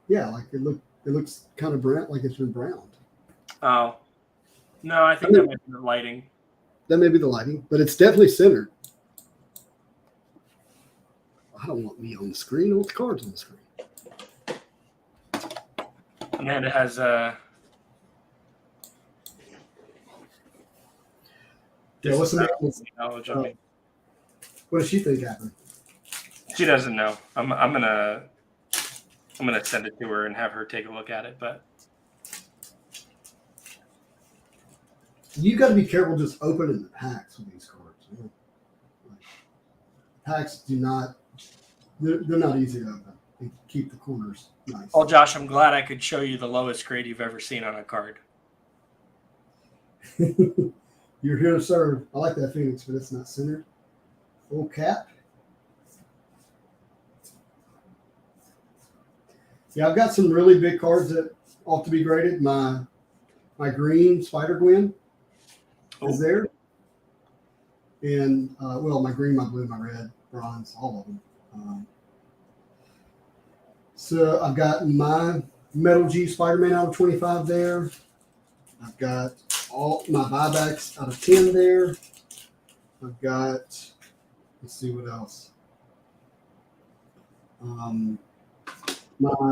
Yeah, like it looks kind of brown, like it's been browned. Oh, no, I think that might be the lighting. That may be the lighting, but it's definitely centered. I don't want me on the screen. I want the cards on the screen. And then it has Yeah, what's the knowledge of me. What does she think happened? She doesn't know. I'm gonna send it to her and have her take a look at it. But You got to be careful just opening the packs with these cards. You know? Packs do not. They're not easy to open. They keep the corners nice. oh, Josh, I'm glad I could show you the lowest grade you've ever seen on a card. You're here to serve. I like that Phoenix, but it's not centered. Full cap. Yeah, I've got some really big cards that ought to be graded. My green Spider-Gwen is there. And, my green, my blue, my red, bronze, all of them. So I've got my Metal G Spider-Man out of 25 there. I've got all my buybacks out of 10 there. I've got, let's see what else. My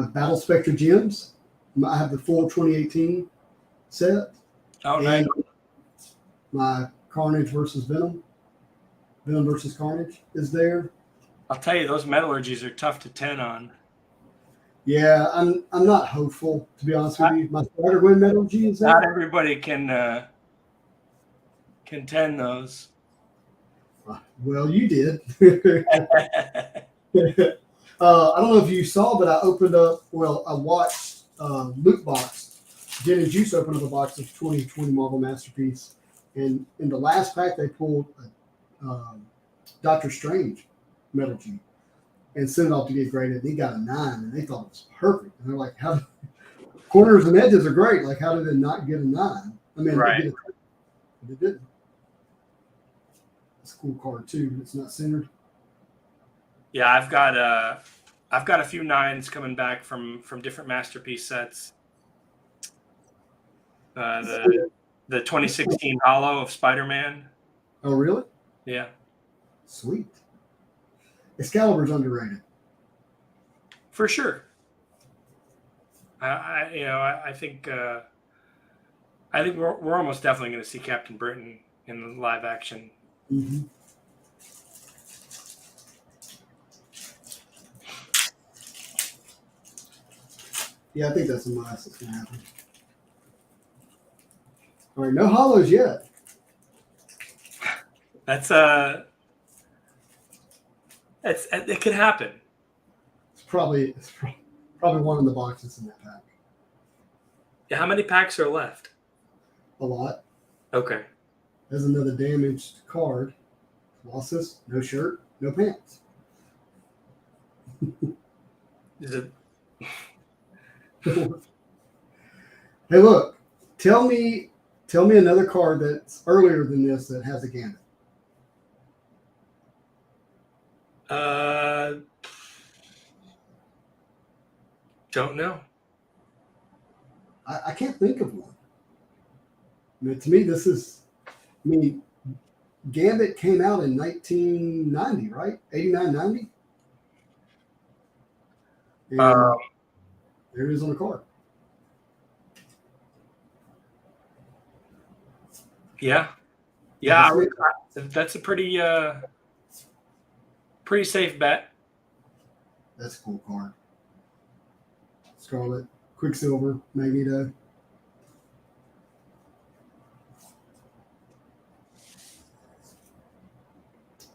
Battle Spectre gems. I have the full 2018 set. Oh, nice. My Carnage versus Venom. Venom versus Carnage is there. I'll tell you, those metallurgies are tough to 10 on. Yeah, I'm not hopeful, to be honest with you. My Spider-Gwen metallurgy is there. Not everybody can 10 those. Well, you did. I don't know if you saw, but I opened up. Well, I watched Loot Box. Jen and Juice opened up a box of 2020 Marvel Masterpiece, and in the last pack they pulled a Doctor Strange metallurgy and sent it off to get graded. They got a 9, and they thought it was perfect. And they're like, "How corners and edges are great. Like, how did it not get a 9?" I mean, right. It didn't. It's a cool card too, but it's not centered. Yeah, I've got a few 9s coming back from different Masterpiece sets. The 2016 Hollow of Spider-Man. Oh, really? Yeah. Sweet. Excalibur's underrated. For sure. I think we're almost definitely going to see Captain Britain in the live action. Mm-hmm. Yeah, I think that's the last that's going to happen. All right, no hollows yet. It could happen. It's probably one of the boxes in that pack. Yeah, how many packs are left? A lot. Okay. There's another damaged card. Colossus, no shirt, no pants. Is it? Hey, look. Tell me another card that's earlier than this that has a Gambit. Don't know. I can't think of one. I mean, to me, Gambit came out in 1990, right? 89, 90? And there it is on the card. Yeah. That's a pretty safe bet. That's a cool card. Scarlet, Quicksilver, Magneto.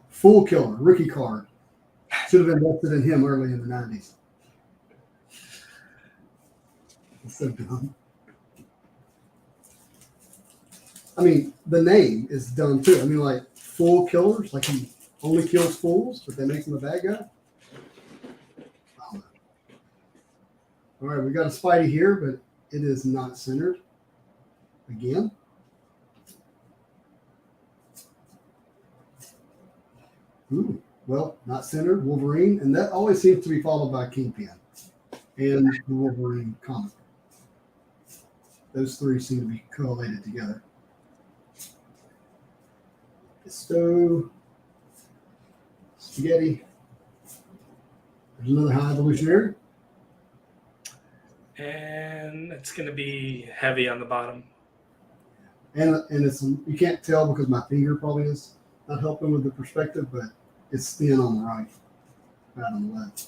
Fool Killer, rookie card. Should have invested in him early in the 90s. It's so dumb. I mean, the name is dumb too. I mean, like, Fool Killers, like he only kills fools, but that makes him a bad guy. All right, we got a Spidey here, but it is not centered. Again. Ooh, well, not centered. Wolverine, and that always seems to be followed by Kingpin. and the Wolverine comic. Those three seem to be correlated together. Pisto, Spaghetti. There's another high evolutionary. And it's going to be heavy on the bottom. And it's, you can't tell because my finger probably is not helping with the perspective, but it's thin on the right, not on the left.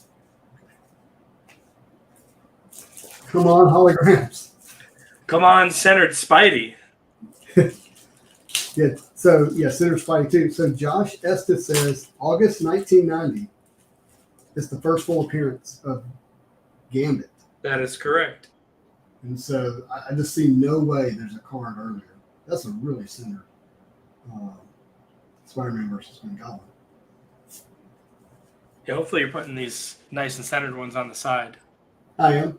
Come on, holograms. Come on, centered Spidey. Yeah. So yeah, Center Spidey too. So Josh Estes says August 1990 is the first full appearance of Gambit. That is correct. And so I just see no way there's a card earlier. That's a really center Spider-Man versus Green Goblin. Yeah, hopefully you're putting these nice and centered ones on the side. I am.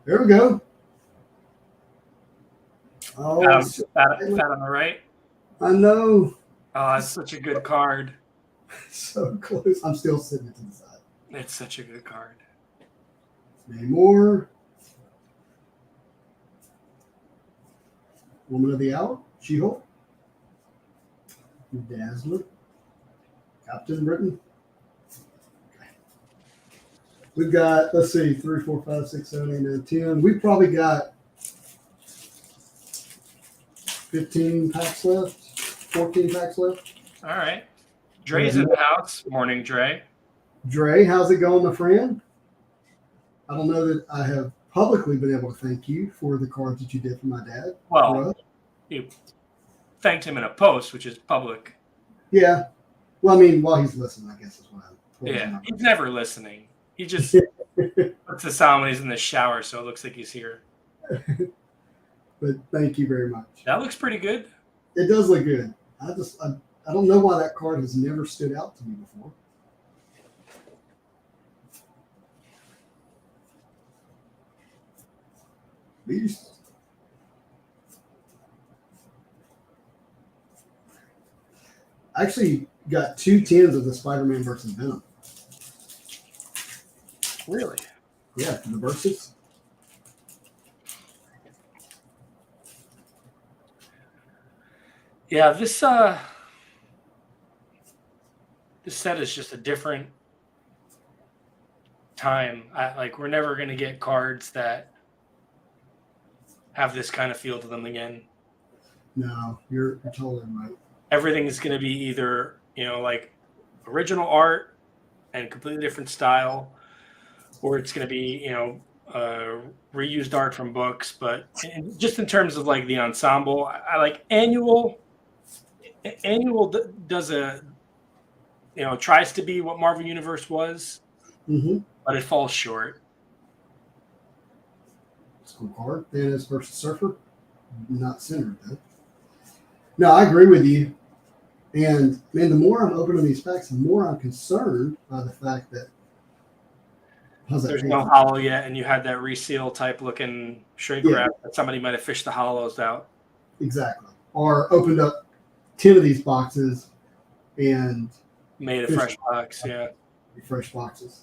There we go. Oh, fat on the right. I know. Oh, it's such a good card. So close. I'm still sitting it to the side. It's such a good card. Any more? Woman of the Hour, She-Hulk, Dazzler, Captain Britain. Okay. We've got, let's see, 3, 4, 5, 6, 7, 8, 9, 10. We've probably got 15 packs left, 14 packs left. All right. Dre's in the house. Morning, Dre. Dre, how's it going, my friend? I don't know that I have publicly been able to thank you for the cards that you did for my dad. Well, you thanked him in a post, which is public. Yeah. Well, I mean, while he's listening, I guess is what I'm. Yeah, he's never listening. He just puts the sound when he's in the shower, so it looks like he's here. But thank you very much. That looks pretty good. It does look good. I don't know why that card has never stood out to me before. Beast. I actually got 2 tins of the Spider-Man versus Venom. Really? Yeah, the versus. Yeah, this set is just a different time. We're never going to get cards that have this kind of feel to them again. No, you're totally right. Everything is going to be either, like original art and completely different style, or it's going to be, reused art from books. But just in terms of like the ensemble, I like Annual does tries to be what Marvel Universe was, but it falls short. It's a cool card. Thanos versus Surfer. Not centered, though. No, I agree with you. And, man, the more I'm opening these packs, the more I'm concerned by the fact that there's no hollow yet, and you had that reseal type looking shrink wrap that somebody might have fished the hollows out. Exactly. Or opened up 10 of these boxes and made a fresh box, fresh boxes.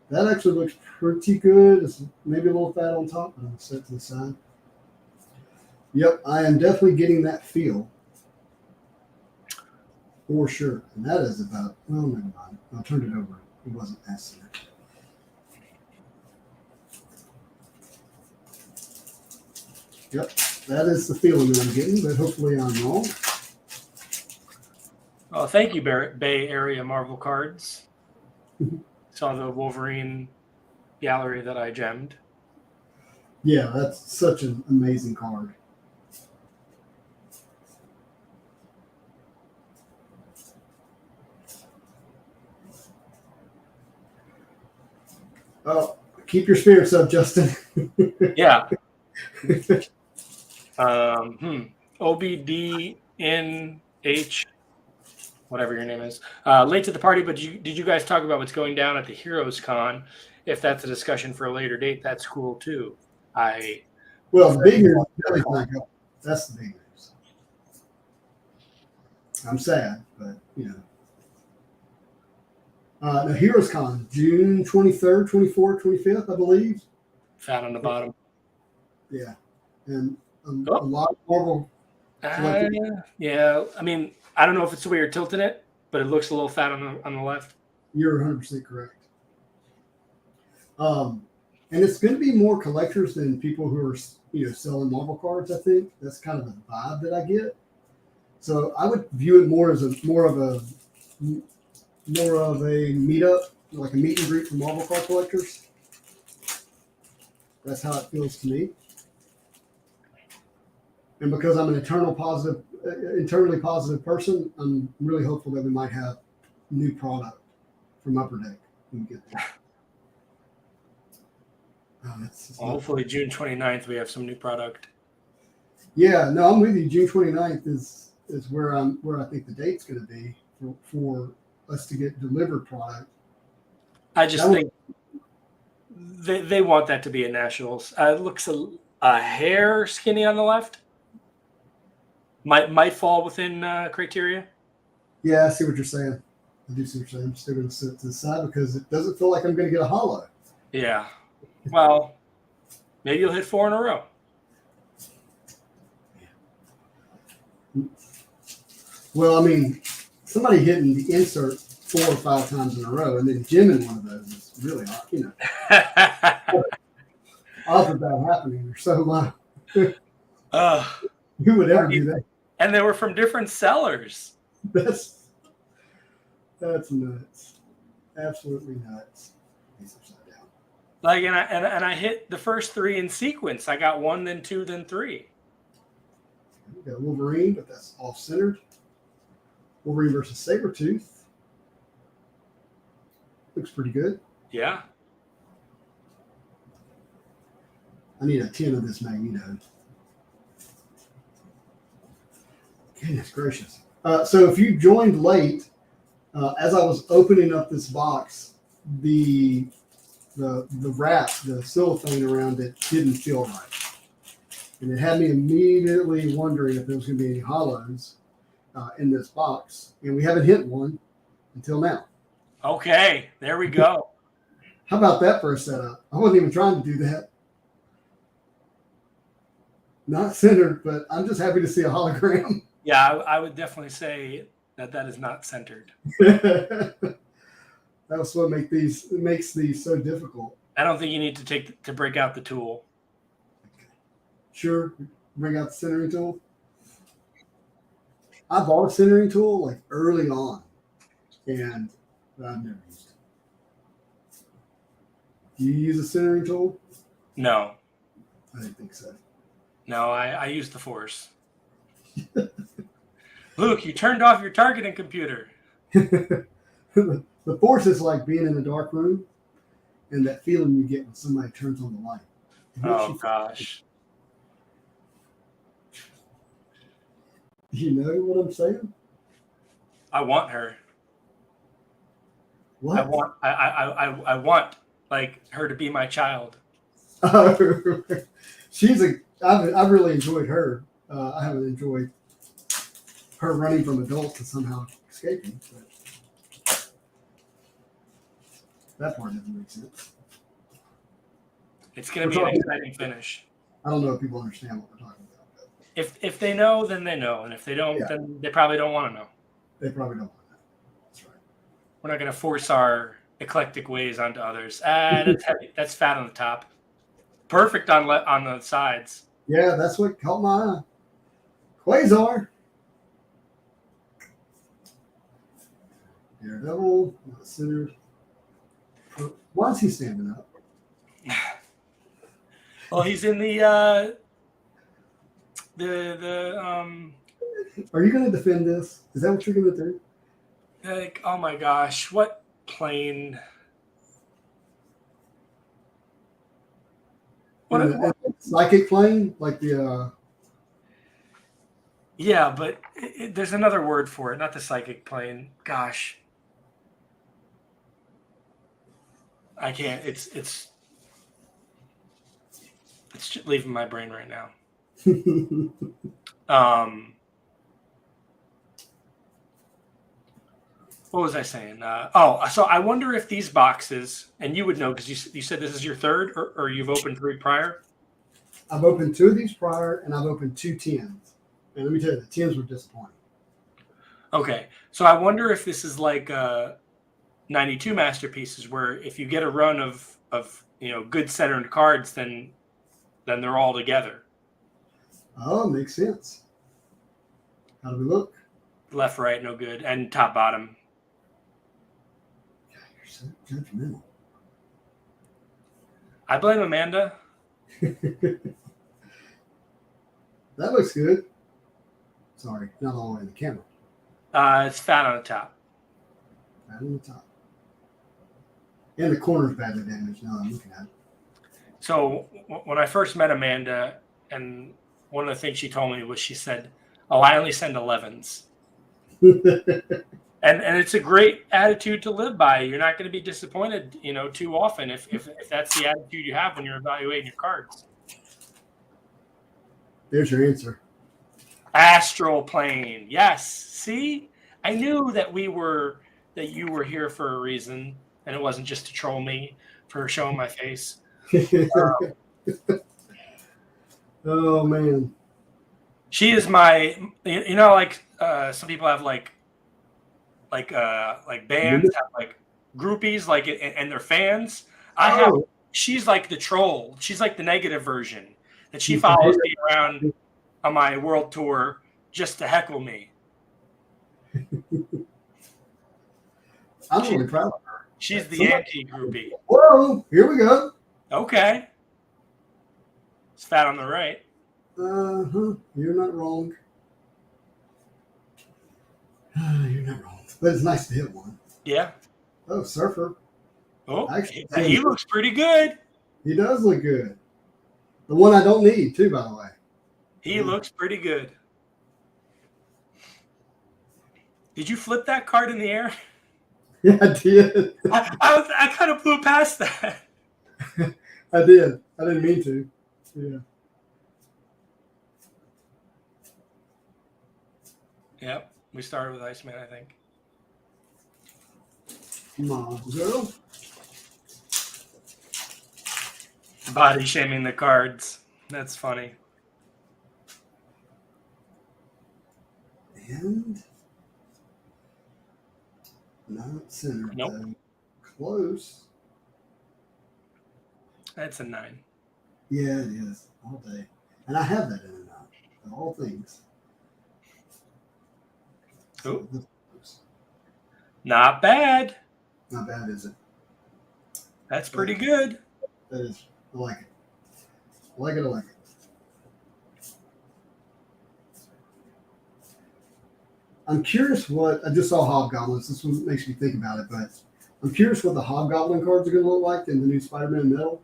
That actually looks pretty good. It's maybe a little fat on top, but I'm set to the side. Yep, I am definitely getting that feel. For sure. And that is about, well, never mind. I turned it over. It wasn't as centered. Yep, that is the feeling that I'm getting, but hopefully I'm wrong. Oh, thank you, Bay Area Marvel Cards. Saw the Wolverine gallery that I gemmed. Yeah, that's such an amazing card. Oh, keep your spirits up, Justin. Yeah. OBDNH, whatever your name is. Late to the party, but did you guys talk about what's going down at the Heroes Con? If that's a discussion for a later date, that's cool too. Well, the big news, that's the big news. I'm sad, but The Heroes Con, June 23rd, 24th, 25th, I believe. Fat on the bottom. Yeah. And a Oh. lot of Marvel. Yeah. I mean, I don't know if it's the way you're tilting it, but it looks a little fat on the left. You're 100% correct. And it's going to be more collectors than people who are, selling Marvel cards. I think that's kind of the vibe that I get. So I would view it more as more of a meetup, like a meet and greet for Marvel card collectors. That's how it feels to me. And because I'm an internally positive person, I'm really hopeful that we might have new product from Upper Deck when we get there. Hopefully June 29th we have some new product. Yeah, no, I'm with you. June 29th is where I think the date's going to be for us to get delivered product. I just think they want that to be at Nationals. It looks a hair skinny on the left. Might fall within criteria. Yeah, I see what you're saying. I do see what you're saying. I'm still going to sit to the side because it doesn't feel like I'm going to get a hollow. Yeah. Well, maybe you'll hit 4 in a row. Well, I mean, somebody hitting the insert 4 or 5 times in a row and then jamming one of those is really hard, Odds of that happening are so low. Who would ever do that? And they were from different sellers. That's nuts. Absolutely nuts. He's upside down. Like, and I hit the first 3 in sequence. I got 1, then 2, then 3. We got Wolverine, but that's off-centered. Wolverine versus Sabretooth. Looks pretty good. Yeah. I need a 10 of this Magneto. Goodness gracious. So if you joined late, as I was opening up this box, the wrap, the cellophane around it didn't feel right. And it had me immediately wondering if there was going to be any hollows in this box. And we haven't hit one until now. Okay, there we go. How about that for a setup? I wasn't even trying to do that. Not centered, but I'm just happy to see a hologram. Yeah, I would definitely say that is not centered. That's what makes these so difficult. I don't think you need to break out the tool. Sure, bring out the centering tool. I bought a centering tool like early on, and I've never used it. Do you use a centering tool? No. I didn't think so. No, I use the Force. Luke, you turned off your targeting computer. The Force is like being in a dark room and that feeling you get when somebody turns on the light. Oh, gosh. You know what I'm saying? I want her. What? I want like her to be my child. I've really enjoyed her. I haven't enjoyed her running from adults and somehow escaping. But that part doesn't make sense. It's going to be an exciting finish. I don't know if people understand what we're talking about. If they know, then they know. And if they don't, then they probably don't want to know. They probably don't want to know. That's right. We're not going to force our eclectic ways onto others. That's heavy. That's fat on the top. Perfect on the sides. Yeah, that's what caught my eye. Quasar. Daredevil, not centered. Why is he standing up? Well, he's in the Are you going to defend this? Is that what you're going to do? Like, oh my gosh, what plane? What psychic plane, like the. Yeah, but there's another word for it, not the psychic plane. Gosh, I can't. It's just leaving my brain right now. What was I saying? So I wonder if these boxes, and you would know because you said this is your third, or you've opened 3 prior. I've opened 2 of these prior, and I've opened 2 10s. And let me tell you, the 10s were disappointing. Okay, so I wonder if this is like 92 masterpieces, where if you get a run of good centered cards, then they're all together. Oh, makes sense. How do we look? Left, right, no good, and top, bottom. God, you're so judgmental. I blame Amanda. That looks good. Sorry, not all the way in the camera. It's fat on the top. Right on the top. And the corner's badly damaged now that I'm looking at it. So when I first met Amanda, and one of the things she told me was, she said, "Oh, I only send 11s." And it's a great attitude to live by. You're not going to be disappointed, too often if that's the attitude you have when you're evaluating your cards. There's your answer. Astral plane. Yes. See, I knew that you were here for a reason, and it wasn't just to troll me for showing my face. Oh man. She is my, like some people have like bands have like groupies, like, and they're fans. She's like the troll. She's like the negative version, that she follows me around on my world tour just to heckle me. I'm really proud of her. She's the anti-groupie. Whoa, here we go. Okay. It's fat on the right. You're not wrong. You're not wrong. But it's nice to hit one. Yeah. Oh, Surfer. Oh, he looks pretty good. He does look good. The one I don't need, too, by the way. He looks pretty good. Did you flip that card in the air? Yeah, I did. I kind of blew past that. I did. I didn't mean to. Yeah. Yep. We started with Iceman, I think. Come on, girl. Body shaming the cards. That's funny. And not centered. Nope. Though. Close. That's a 9. Yeah, it is. All day. And I have that in a 9. Of all things. Oh. Not bad. Not bad, is it? That's pretty good. That is. I like it. I like it. I like it. I'm curious what I just saw Hobgoblins. This one makes me think about it, but I'm curious what the Hobgoblin cards are going to look like in the new Spider-Man metal.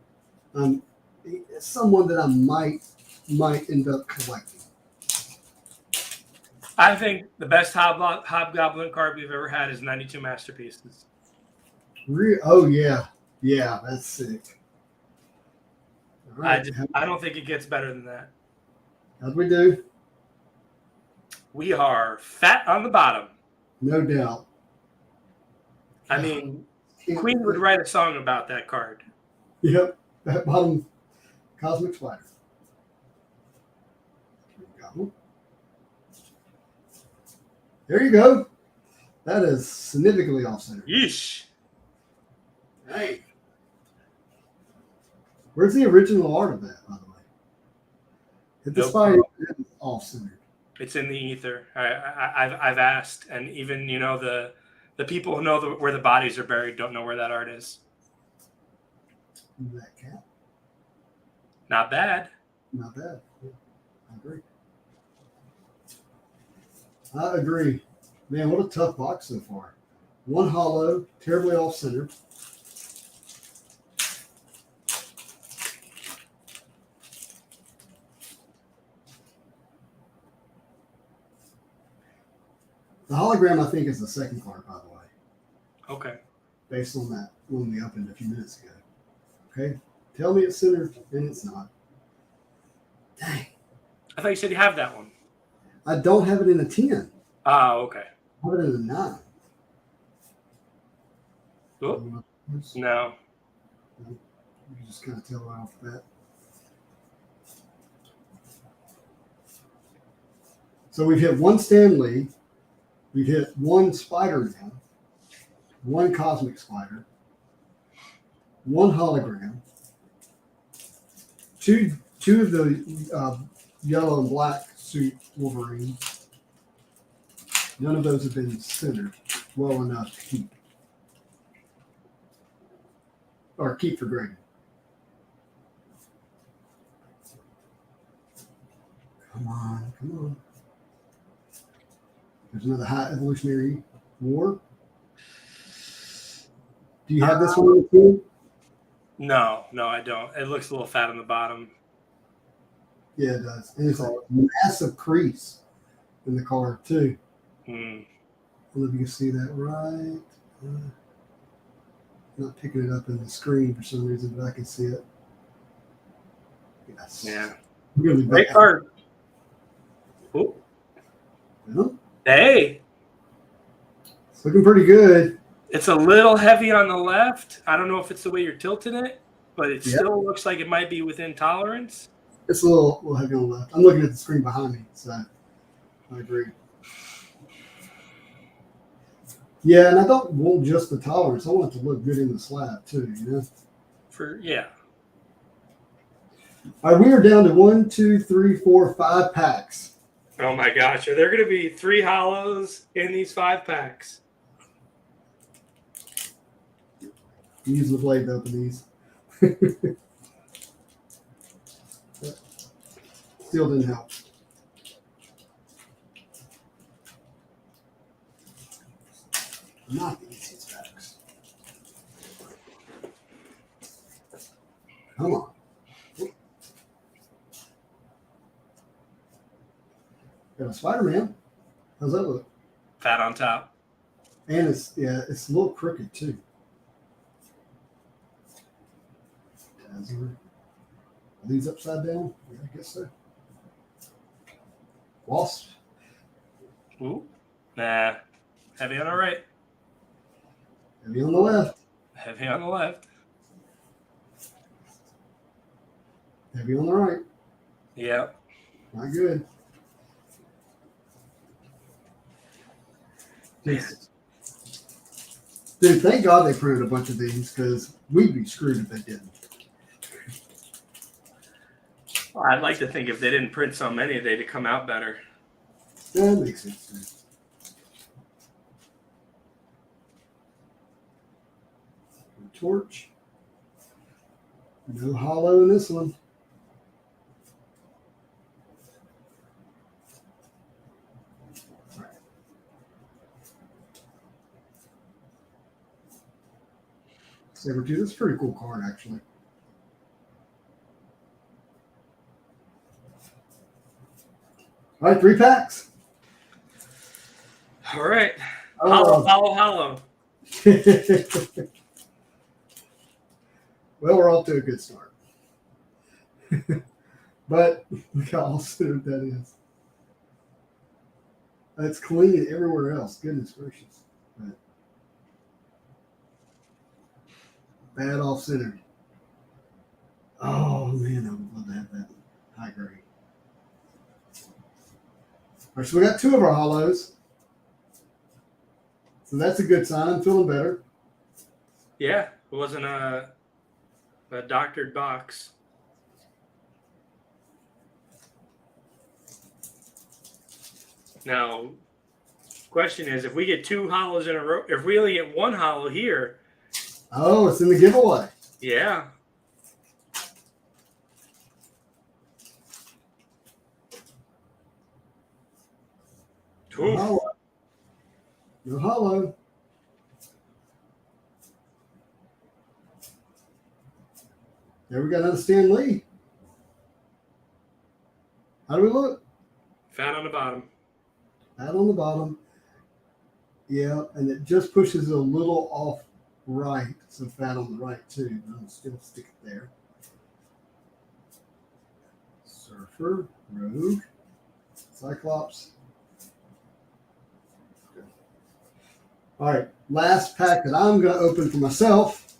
It's someone that I might end up collecting. I think the best Hobgoblin card we've ever had is 92 Masterpieces. Oh yeah, that's sick. All right. I don't think it gets better than that. How'd we do? We are fat on the bottom. No doubt. I mean, Queen would write a song about that card. Yep, that bottom Cosmic Spider. There you go. That is significantly off center. Yeesh. Hey. Where's the original art of that, by the way? Hit the spider is off centered. It's in the ether. I've asked, and even the people who know where the bodies are buried don't know where that art is. That cat. Not bad. Not bad. Yeah, I agree. I agree. Man, what a tough box so far. One hollow, terribly off center. The hologram, I think, is the second card, by the way. Okay. Based on that one we opened a few minutes ago. Okay? Tell me it's centered, and it's not. Dang. I thought you said you have that one. I don't have it in a 10. Oh, okay. I have it in a 9. Oh, no. You can just kind of tell right off that. So we've hit one Stan Lee, we've hit one Spider-Man, one Cosmic Spider, one hologram, two of the yellow and black suit Wolverine. None of those have been centered well enough to keep for grading. Come on. There's another High Evolutionary War. Do you have this one on the team? No, I don't. It looks a little fat on the bottom. Yeah, it does. And it's a massive crease in the card, too. I don't know if you can see that right. I'm not picking it up in the screen for some reason, but I can see it. Yes. Yeah. Really Great card. Ooh. Yeah. Hey. It's looking pretty good. It's a little heavy on the left. I don't know if it's the way you're tilting it, but it still looks like it might be within tolerance. It's a little heavy on the left. I'm looking at the screen behind me, so I agree. Yeah, and I don't want just the tolerance. I want it to look good in the slab too, you know? All right, we are down to 1, 2, 3, 4, 5 packs. Oh my gosh, are there going to be 3 hollows in these 5 packs? Use the blade to open these. Still didn't help. Not the easiest packs. Come on. Got a Spider-Man. How's that look? Fat on top. And it's a little crooked too. Are these upside down? Yeah, I guess so. Wasp. Ooh. Nah. Heavy on the right. Heavy on the left. Heavy on the left. Heavy on the right. Yep. Not good. Dude, thank God they printed a bunch of these because we'd be screwed if they didn't. Well, I'd like to think if they didn't print so many, they'd come out better. That makes sense. Too. Torch. No hollow in this one. Saber-tooth. That's a pretty cool card, actually. All right, 3 packs. All right. Hollow. Well, we're off to a good start. But look how all-centered that is. That's clean everywhere else. Goodness gracious. But bad off-centered. Oh, man, I would love to have that high grade. All right, so we got 2 of our hollows. So that's a good sign. I'm feeling better. Yeah, it wasn't a doctored box. Now, question is, if we get 2 hollows in a row, if we only get 1 hollow here. Oh, it's in the giveaway. Yeah. No hollow. No hollow. There we got another Stan Lee. How do we look? Fat on the bottom. Fat on the bottom. Yeah, and it just pushes a little off right. So fat on the right too, but I'm still stick it there. Surfer, Rogue, Cyclops. All right, last pack that I'm going to open for myself.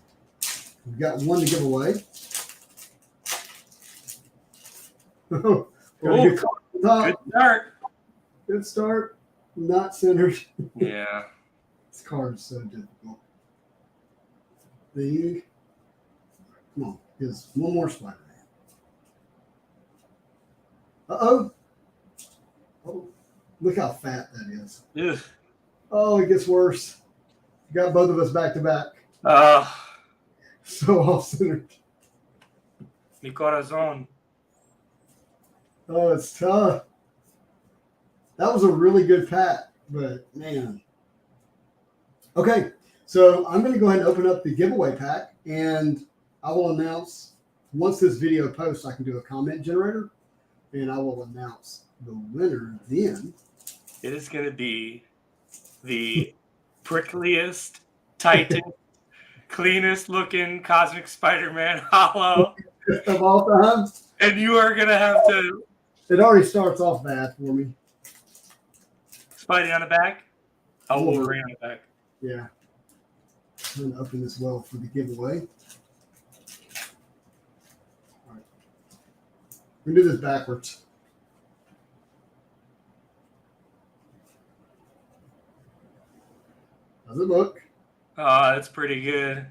We've got one to give away. Ooh, good start. Good start. Not centered. Yeah. This card is so difficult. Come on, here's one more Spider-Man. Uh-oh. Oh, look how fat that is. Ugh. Oh, it gets worse. Got both of us back to back. So off-centered. Mi corazón. Oh, it's tough. That was a really good pack, but man. Okay, so I'm going to go ahead and open up the giveaway pack, and I will announce once this video posts, I can do a comment generator, and I will announce the winner then. It is going to be the prickliest, tightest, cleanest looking Cosmic Spider-Man holo Of all time. And you are going to have to... It already starts off bad for me. Spidey on the back? Oh, Wolverine on the back. Yeah. I'm going to open this well for the giveaway. All right. We're going to do this backwards. How's it look? Oh, that's pretty good.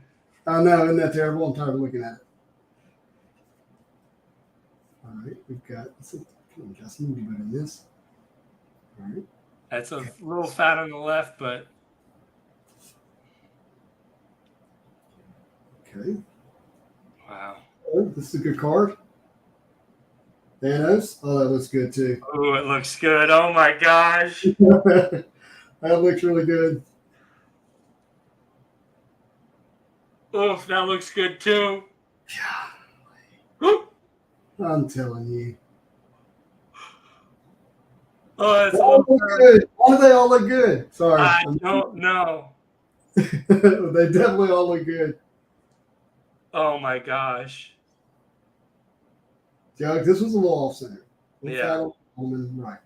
Oh, no, isn't that terrible? I'm tired of looking at it. All right, we've got, come on, Justin, you do better than this. All right. That's a little fat on the left, but... Okay. Wow. Oh, this is a good card. Thanos. Oh, that looks good, too. Oh, it looks good. Oh, my gosh. That looks really good. Oh, that looks good, too. Yeah. I'm telling you. Oh, that's They all look good. Why do they all look good? Sorry. I don't know. They definitely all look good. Oh my gosh. Yeah, this was a little off center. Yeah. Right. All right.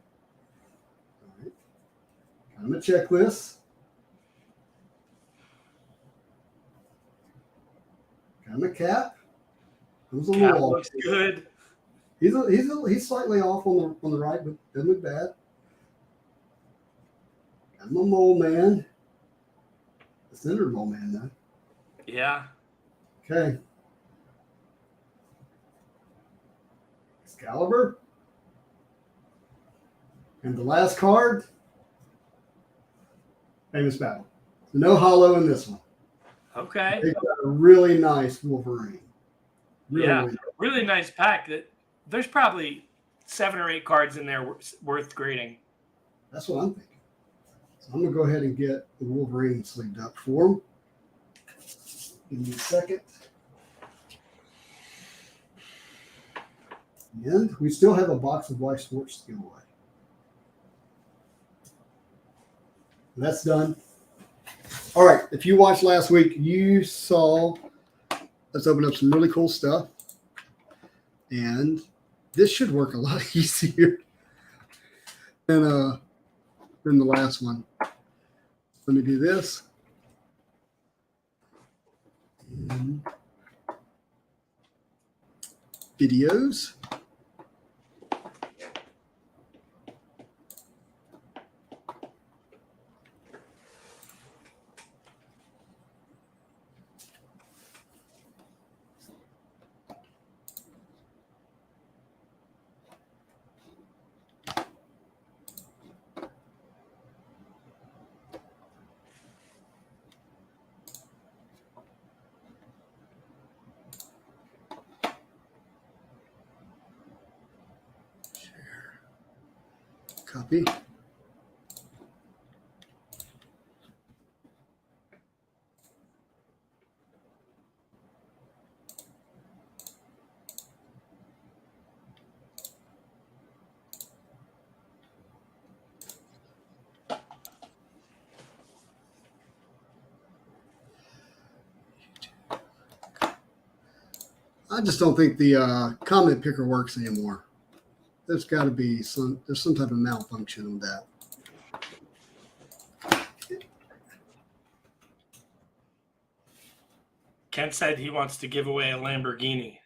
Kind of a checklist. Kind of a cap. It was a little off. Looks good. He's slightly off on the right, but doesn't look bad. Got my mole man. The center mole man though. Yeah. Okay. Excalibur. And the last card. Famous Battle. No hollow in this one. Okay. They got a really nice Wolverine. Really nice pack. There's probably 7 or 8 cards in there worth grading. That's what I'm thinking. So I'm going to go ahead and get the Wolverine sleeved up for him. Give me a second. And we still have a box of Weiss Sports to give away. That's done. All right. If you watched last week, you saw us open up some really cool stuff. And this should work a lot easier than the last one. Let me do this. And videos. Copy. I just don't think the comment picker works anymore. There's got to be there's some type of malfunction with that. Kent said he wants to give away a Lamborghini.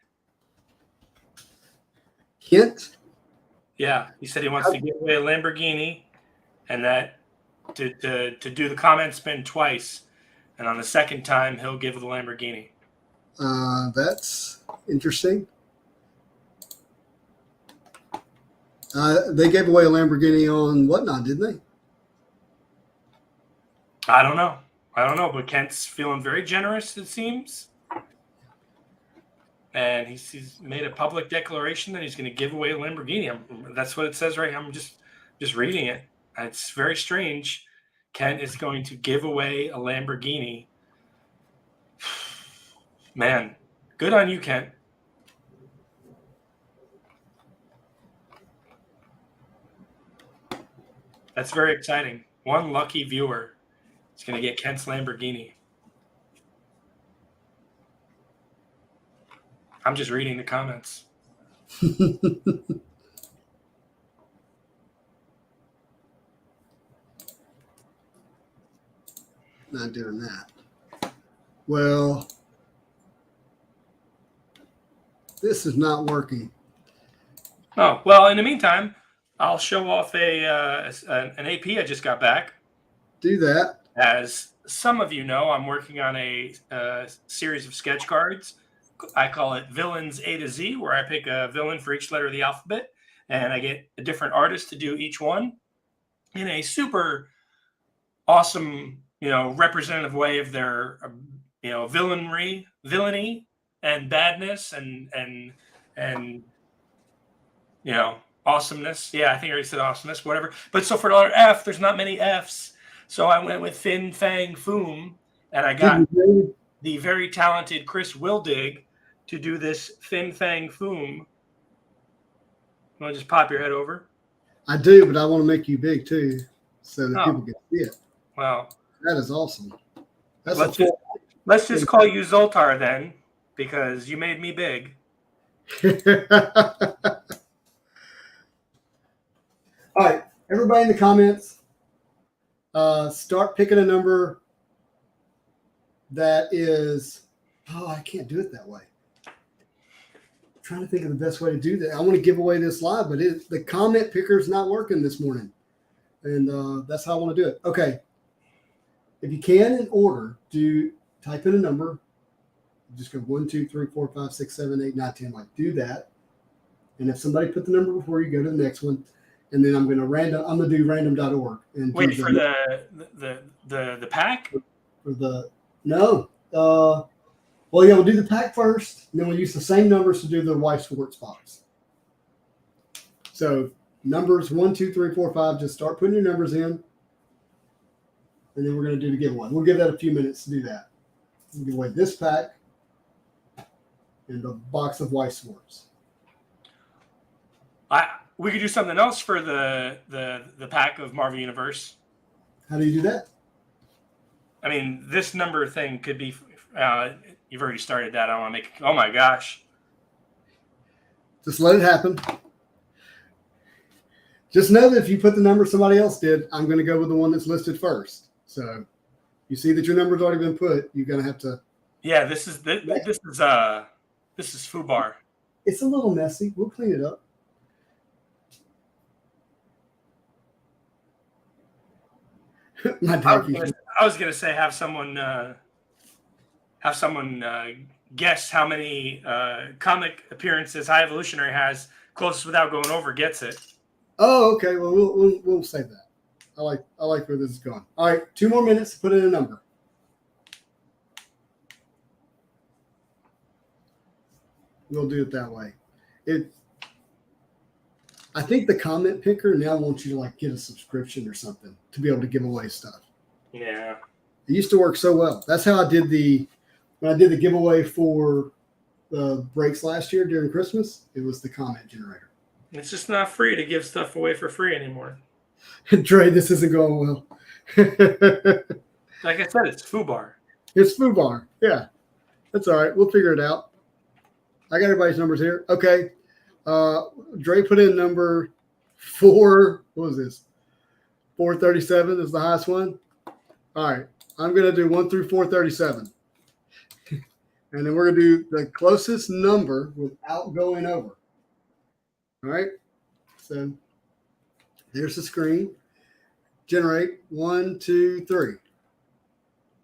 Hint? Yeah, he said he wants to give away a Lamborghini, and that to do the comment spin twice, and on the second time he'll give the Lamborghini. That's interesting. They gave away a Lamborghini on Whatnot, didn't they? I don't know, but Kent's feeling very generous, it seems. And he's made a public declaration that he's going to give away a Lamborghini. That's what it says right here. I'm just reading it. It's very strange. Kent is going to give away a Lamborghini. Man, good on you, Kent. That's very exciting. One lucky viewer is going to get Kent's Lamborghini. I'm just reading the comments. Not doing that. Well, this is not working. Oh, well, in the meantime, I'll show off an AP I just got back. Do that. As some of you know, I'm working on a series of sketch cards. I call it Villains A to Z, where I pick a villain for each letter of the alphabet, and I get a different artist to do each one in a super awesome, representative way of their, villainy and badness and awesomeness. Yeah, I think I already said awesomeness, whatever. But so for the letter F, there's not many Fs. So I went with Fin Fang Foom, and I got the very talented Chris Wildig to do this Fin Fang Foom. You want to just pop your head over? I do, but I want to make you big too, so that people can see it. Wow. That is awesome. Let's just call you Zoltar then, because you made me big. All right, everybody in the comments, start picking a number that is, I can't do it that way. I'm trying to think of the best way to do that. I want to give away this live, but the comment picker is not working this morning. And that's how I want to do it. Okay. If you can, in order, type in a number. Just go 1, 2, 3, 4, 5, 6, 7, 8, 9, 10. Like, do that. And if somebody put the number before you, go to the next one. And then I'm going to do random.org. And wait for the pack? No. Well, yeah, we'll do the pack first. And then we'll use the same numbers to do the Weiss Sports box. So numbers 1, 2, 3, 4, 5. Just start putting your numbers in. And then we're going to do the giveaway. We'll give that a few minutes to do that. We'll give away this pack and the box of Weiss Sports. We could do something else for the pack of Marvel Universe. How do you do that? I mean, this number thing could be. You've already started that. I don't want to make. Oh my gosh! Just let it happen. Just know that if you put the number somebody else did, I'm going to go with the one that's listed first. So you see that your number's already been put. You're going to have to. Yeah, this is FUBAR. It's a little messy. We'll clean it up. I was gonna say have someone guess how many comic appearances High Evolutionary has. Closest without going over gets it. Oh, okay. Well, we'll save that. I like where this is going. All right, 2 more minutes to put in a number. We'll do it that way. I think the comment picker now wants you to get a subscription or something to be able to give away stuff. Yeah. It used to work so well. That's how I did when I did the giveaway for the breaks last year during Christmas. It was the comment generator. It's just not free to give stuff away for free anymore. Dre, this isn't going well. Like I said, it's FUBAR. It's FUBAR. Yeah. That's all right. We'll figure it out. I got everybody's numbers here. Okay. Dre put in number 4. What was this? 437 is the highest one. All right. I'm going to do 1 through 437. And then we're going to do the closest number without going over. All right. So there's the screen. Generate 1, 2, 3.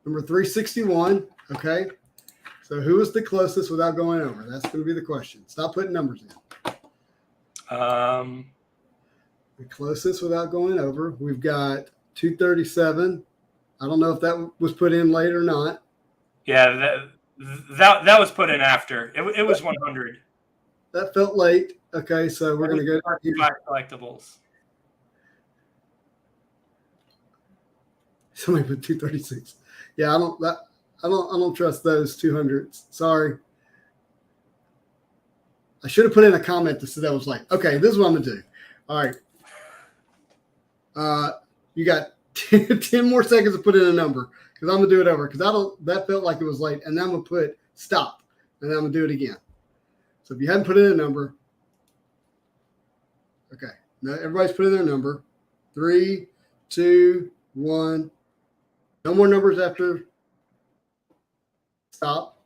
Number 361. Okay. So who is the closest without going over? That's going to be the question. Stop putting numbers in. The closest without going over. We've got 237. I don't know if that was put in late or not. Yeah, that was put in after. It was 100. That felt late. Okay, so we're going to go to 5 collectibles. Somebody put 236. Yeah, I don't trust those 200s. Sorry. I should have put in a comment that said that was like, okay, this is what I'm going to do. All right. You got 10 more seconds to put in a number because I'm going to do it over because that felt like it was late. And then I'm going to put stop and then I'm going to do it again. So if you hadn't put in a number, okay. Now everybody's put in their number. 3, 2, 1. No more numbers after stop.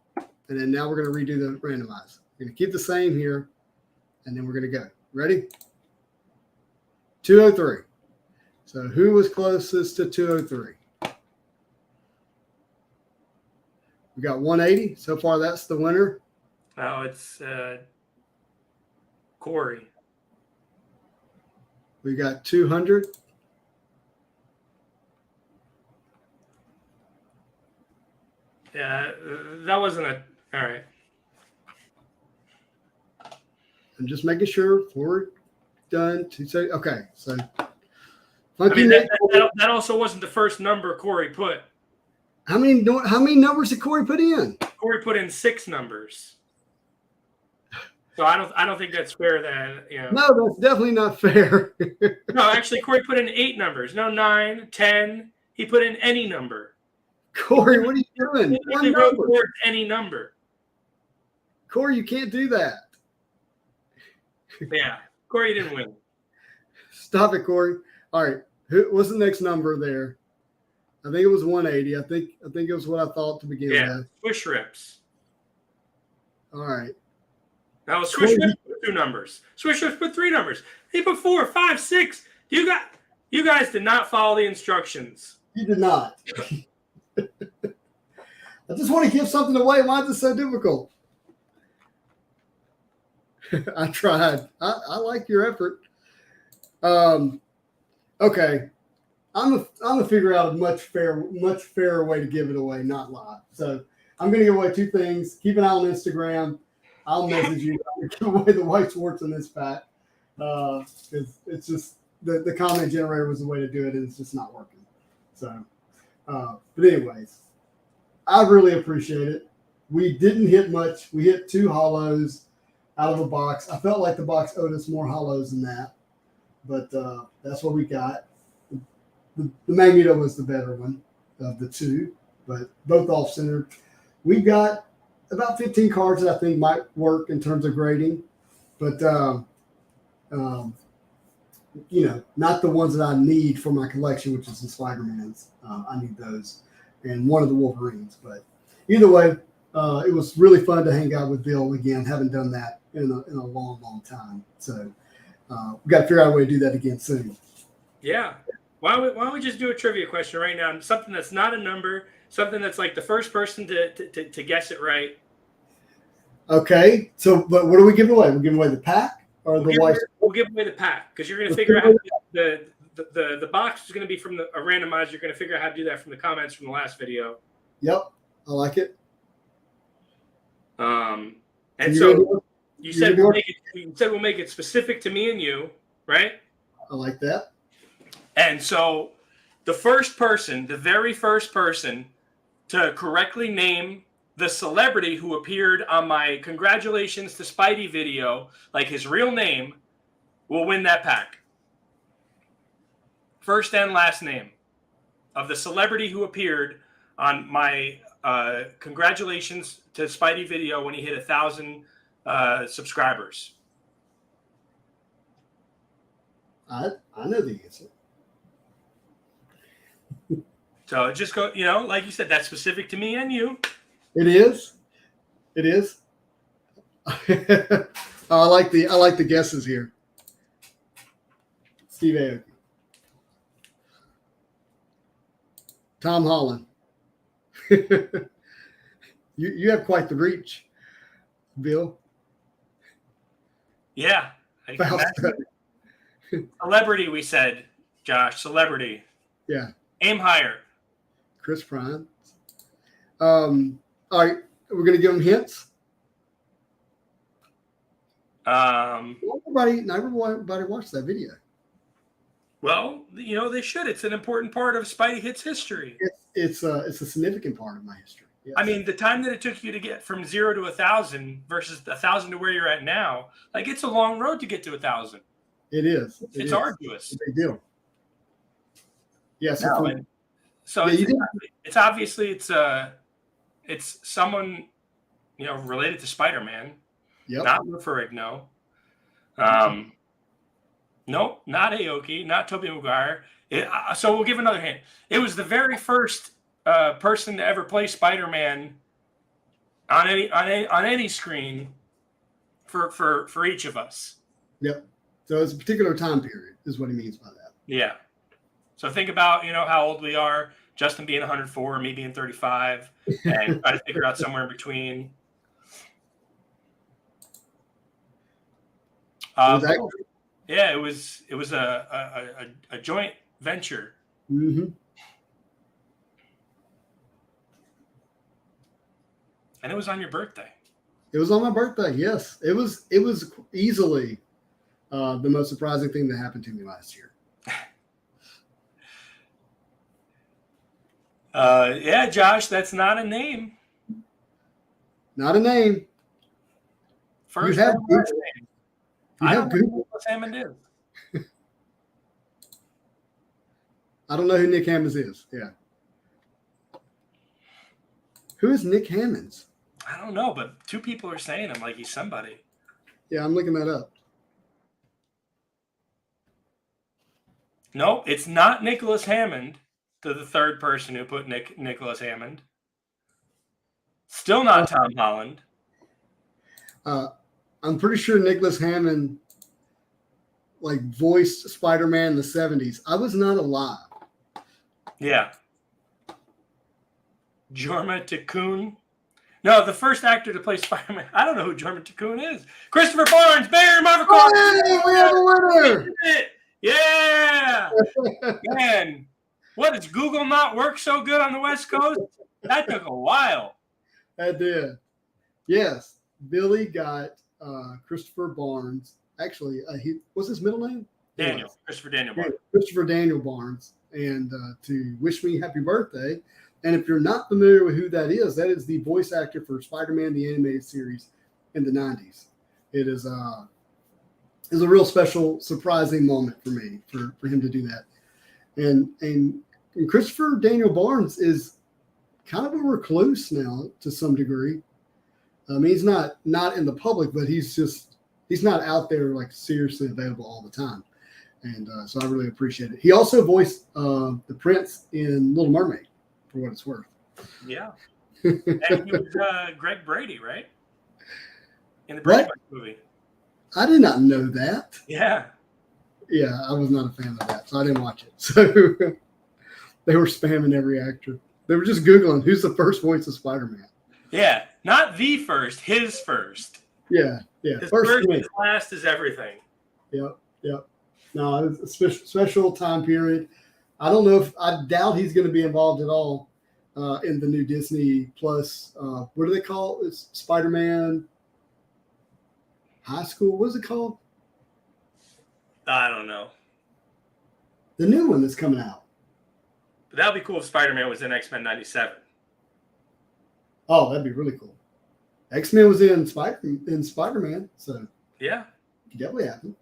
And then now we're going to redo the randomize. We're going to keep the same here. And then we're going to go. Ready? 203. So who was closest to 203? We got 180. So far, that's the winner. Oh, it's Corey. We got 200. Yeah, that wasn't a all right. I'm just making sure we're done. Okay, so I mean, that also wasn't the first number Corey put. How many numbers did Corey put in? Corey put in 6 numbers. So I don't think that's fair. That No, that's definitely not fair. No, actually, Corey put in 8 numbers. No, 9, 10. He put in any number. Corey, what are you doing? He wrote towards any number. Corey, you can't do that. Yeah, Corey didn't win. Stop it, Corey. All right, what's the next number there? I think it was 180. I think it was what I thought to begin with. Swish Rips. All right. Now Swish Rips put 2 numbers. Swish Rips put 3 numbers. He put 4, 5, 6. You guys did not follow the instructions. You did not. I just want to give something away. Why is it so difficult? I tried. I like your effort. Okay. I'm gonna figure out a much fairer way to give it away, not live. So I'm gonna give away 2 things. Keep an eye on Instagram. I'll message you. I'm gonna give away the Weiss Sports in this pack. It's just the comment generator was the way to do it, and it's just not working. So, but anyways, I really appreciate it. We didn't hit much. We hit 2 hollows out of a box. I felt like the box owed us more hollows than that, but that's what we got. The Magneto was the better one of the 2, but both off-centered. We've got about 15 cards that I think might work in terms of grading, but not the ones that I need for my collection, which is the Spider-Mans. I need those and one of the Wolverines. But either way, it was really fun to hang out with Bill again. Haven't done that in a long, long time. So we got to figure out a way to do that again soon. Yeah. Why don't we just do a trivia question right now? Something that's not a number, something that's like the first person to guess it right. Okay. So, but what are we giving away? We're giving away the pack or the Weiss? We'll give away the pack because you're going to figure out the box is going to be from a randomizer. You're going to figure out how to do that from the comments from the last video. Yep. I like it. And so you said we'll make it specific to me and you, right? I like that. And so the very first person to correctly name the celebrity who appeared on my Congratulations to Spidey video, like his real name, will win that pack. First and last name of the celebrity who appeared on my Congratulations to Spidey video when he hit 1,000 subscribers. I know the answer. So just go, like you said, that's specific to me and you. It is. It is. I like the guesses here. Steve Aoki. Tom Holland. you have quite the reach, Bill. Yeah. Celebrity, we said, Josh. Celebrity. Yeah. Aim higher. Chris Bryant. All right. We're going to give them hints. Not everybody watched that video. Well, they should. It's an important part of Spidey Hits history. It's a significant part of my history. Yes. I mean, the time that it took you to get from 0 to 1,000 versus 1,000 to where you're at now, like it's a long road to get to 1,000. It is. It's arduous. It's a big deal. Yes. So it's obviously it's someone related to Spider-Man. Yep. Not Lou Ferrigno. Nope, not Aoki, not Tobey Maguire. So we'll give another hint. It was the very first person to ever play Spider-Man on any screen for each of us. Yep. So it's a particular time period, is what he means by that. Yeah. So think about how old we are. Justin being 104, me being 35, and try to figure out somewhere in between. Yeah, it was a joint venture. Mm-hmm. And it was on your birthday. It was on my birthday. Yes, it was easily the most surprising thing that happened to me last year. Yeah, Josh, that's not a name. Not a name. First you have Google. Name. You I have don't know Google. who Hammond is. I don't know who Nick Hammonds is. Yeah. Who is Nick Hammonds? I don't know, but two people are saying him like he's somebody. Yeah, I'm looking that up. No, it's not Nicholas Hammond, to the third person who put Nicholas Hammond. Still not Tom Holland. I'm pretty sure Nicholas Hammond voiced Spider-Man in the 70s. I was not alive. Yeah. Jorma Takoon. No, the first actor to play Spider-Man. I don't know who Jorma Takoon is. Christopher Barnes, Barry Marvel. Oh, we have a winner. Yeah. Man, what, does Google not work so good on the West Coast? That took a while. That did. Yes. Billy got Christopher Barnes. Actually, what's his middle name? Daniel. Christopher Daniel Barnes. Christopher Daniel Barnes. And to wish me happy birthday. And if you're not familiar with who that is the voice actor for Spider-Man, the animated series in the 90s. It is a real special, surprising moment for me, for him to do that. And Christopher Daniel Barnes is kind of a recluse now to some degree. I mean, he's not in the public, but he's not out there seriously available all the time. And so I really appreciate it. He also voiced the Prince in Little Mermaid, for what it's worth. Yeah. And he was Greg Brady, right? In the Brady Bunch movie. I did not know that. Yeah. Yeah, I was not a fan of that, so I didn't watch it. So they were spamming every actor. They were just Googling who's the first voice of Spider-Man. Yeah, not the first, his first. Yeah. His first and last is everything. Yep. No, it's a special time period. I doubt he's going to be involved at all in the new Disney Plus. What do they call it? Spider-Man High School? What is it called? I don't know. The new one that's coming out. But that would be cool if Spider-Man was in X-Men 97. Oh, that'd be really cool. X-Men was in Spider-Man, so yeah, definitely happened.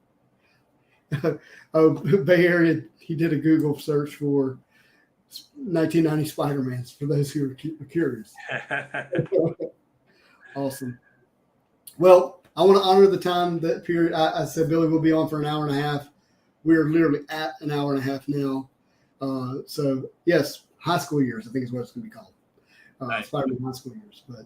Bay Area, he did a Google search for 1990 Spider-Mans for those who are curious. Awesome. Well, I want to honor the time, that period. I said Billy will be on for an hour and a half. We are literally at an hour and a half now. So, yes, high school years, I think is what it's going to be called. Nice. Spider-Man high school years. But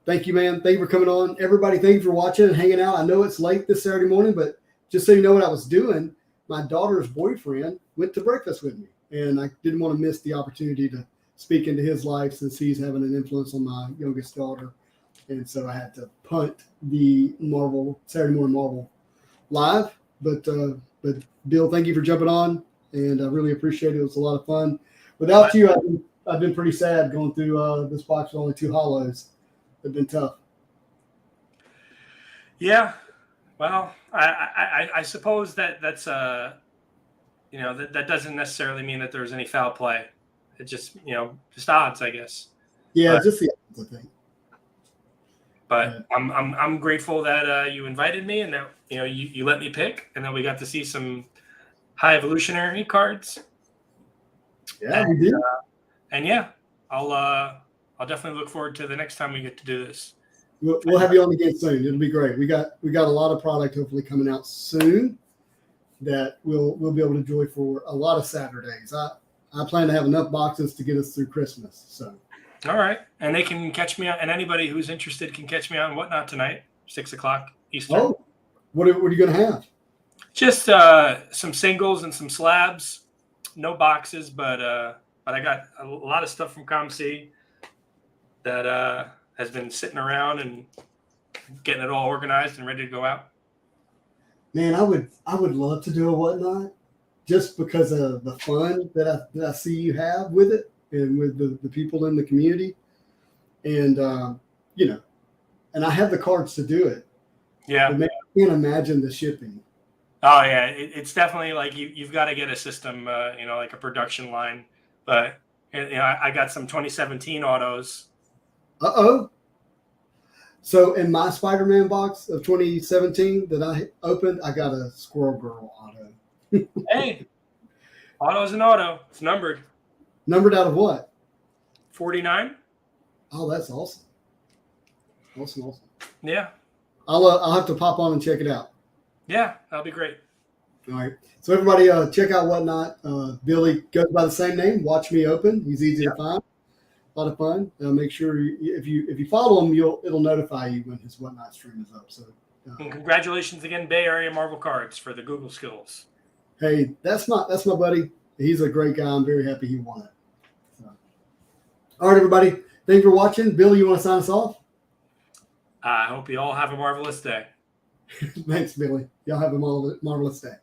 Thank you, man. Thank you for coming on. Everybody, thank you for watching and hanging out. I know it's late this Saturday morning, but just so you know what I was doing, my daughter's boyfriend went to breakfast with me, and I didn't want to miss the opportunity to speak into his life since he's having an influence on my youngest daughter. And so I had to punt the Saturday morning Marvel live. But Bill, thank you for jumping on, and I really appreciate it. It was a lot of fun. Without you, I've been pretty sad going through this box with only 2 hollows. It's been tough. Yeah. Well, I suppose that's that doesn't necessarily mean that there's any foul play. It just just odds, I guess. Yeah, just the odds, I think. But I'm grateful that you invited me, and that you let me pick, and that we got to see some high evolutionary cards. Yeah, we did. And yeah, I'll definitely look forward to the next time we get to do this. We'll have you on again soon. It'll be great. We got a lot of product hopefully coming out soon that we'll be able to enjoy for a lot of Saturdays. I plan to have enough boxes to get us through Christmas. So. All right, and they can catch me out, and anybody who's interested can catch me on Whatnot tonight, 6:00 Eastern. Oh, what are you going to have? Just some singles and some slabs. No boxes, but I got a lot of stuff from ComC that has been sitting around and getting it all organized and ready to go out. Man, I would love to do a Whatnot just because of the fun that I see you have with it and with the people in the community, and and I have the cards to do it. Yeah, but man, I can't imagine the shipping. Oh yeah, it's definitely like you've got to get a system, like a production line. But I got some 2017 autos. So in my Spider-Man box of 2017 that I opened, I got a Squirrel Girl auto. Hey, auto's an auto. It's numbered. Numbered out of what? 49. Oh, that's awesome. Awesome. Yeah. I'll have to pop on and check it out. Yeah, that'll be great. All right. So everybody, check out Whatnot. Billy goes by the same name. Watch Me Open. He's easy to find. A lot of fun. Make sure if you follow him, it'll notify you when his Whatnot stream is up. So. And congratulations again, Bay Area Marvel Cards, for the Google skills. Hey, that's my buddy. He's a great guy. I'm very happy he won it. So. All right, everybody. Thank you for watching. Billy, you want to sign us off? I hope you all have a marvelous day. Thanks, Billy. Y'all have a marvelous day.